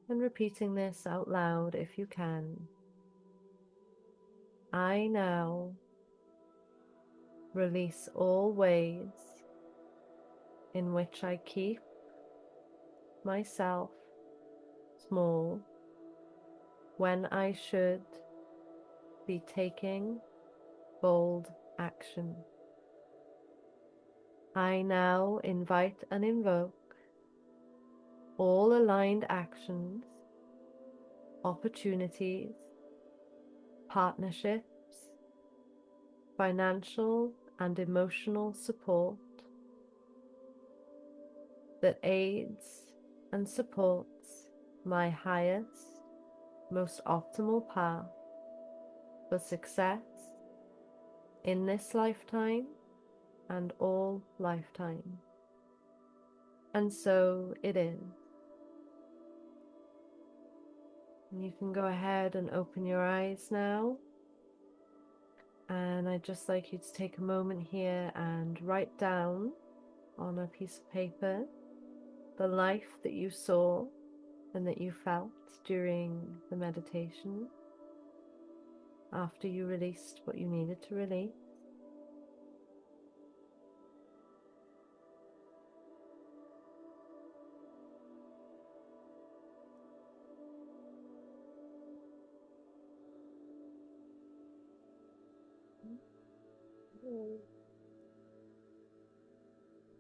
and repeating this out loud if you can. I now release all ways in which I keep myself small when I should be taking bold action. I now invite and invoke all aligned actions, opportunities, partnerships, financial and emotional support that aids and supports my highest, most optimal path for success in this lifetime and all lifetime. And so it is. And you can go ahead and open your eyes now. And I'd just like you to take a moment here and write down on a piece of paper the life that you saw and that you felt during the meditation after you released what you needed to release.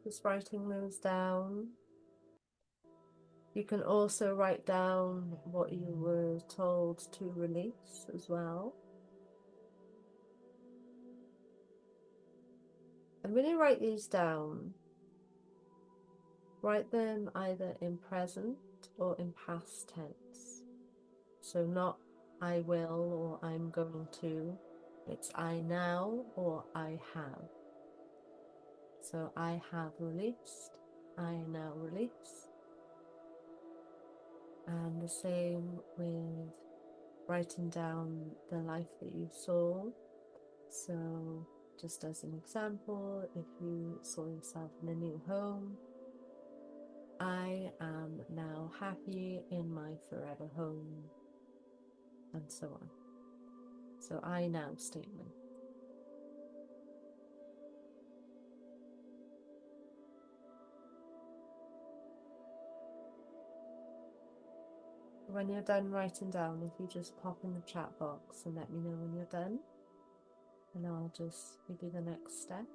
Just writing those down. You can also write down what you were told to release as well. And when you write these down, write them either in present or in past tense. So not I will or I'm going to. It's I now or I have. So I have released, I now release. And the same with writing down the life that you saw. So just as an example, if you saw yourself in a new home, I am now happy in my forever home, and so on. So I now statement. When you're done writing down, if you just pop in the chat box and let me know when you're done, and I'll just give you the next step.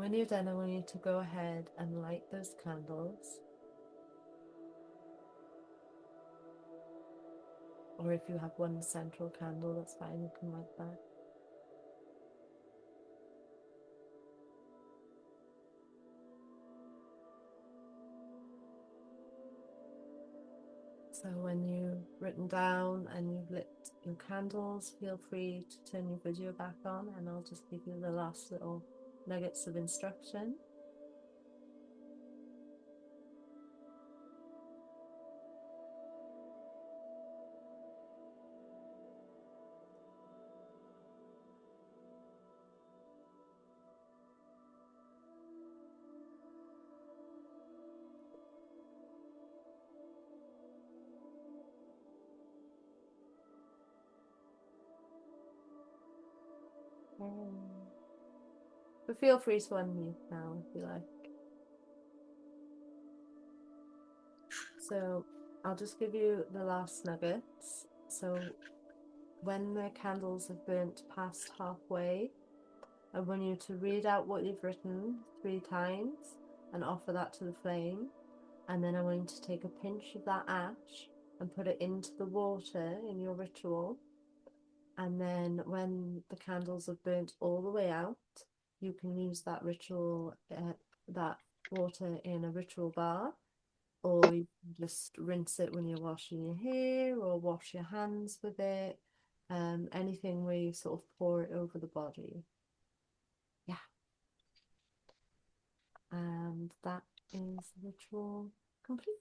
When you're done, I want you to go ahead and light those candles. Or if you have one central candle, that's fine, you can light that. So when you've written down and you've lit your candles, feel free to turn your video back on, and I'll just give you the last little nuggets of instruction. But feel free to unmute now if you like. So I'll just give you the last nuggets. So when the candles have burnt past halfway, I want you to read out what you've written 3 times and offer that to the flame. And then I want you to take a pinch of that ash and put it into the water in your ritual. And then when the candles have burnt all the way out, you can use that ritual, that water in a ritual bath, or you can just rinse it when you're washing your hair or wash your hands with it. Anything where you sort of pour it over the body. Yeah. And that is ritual complete.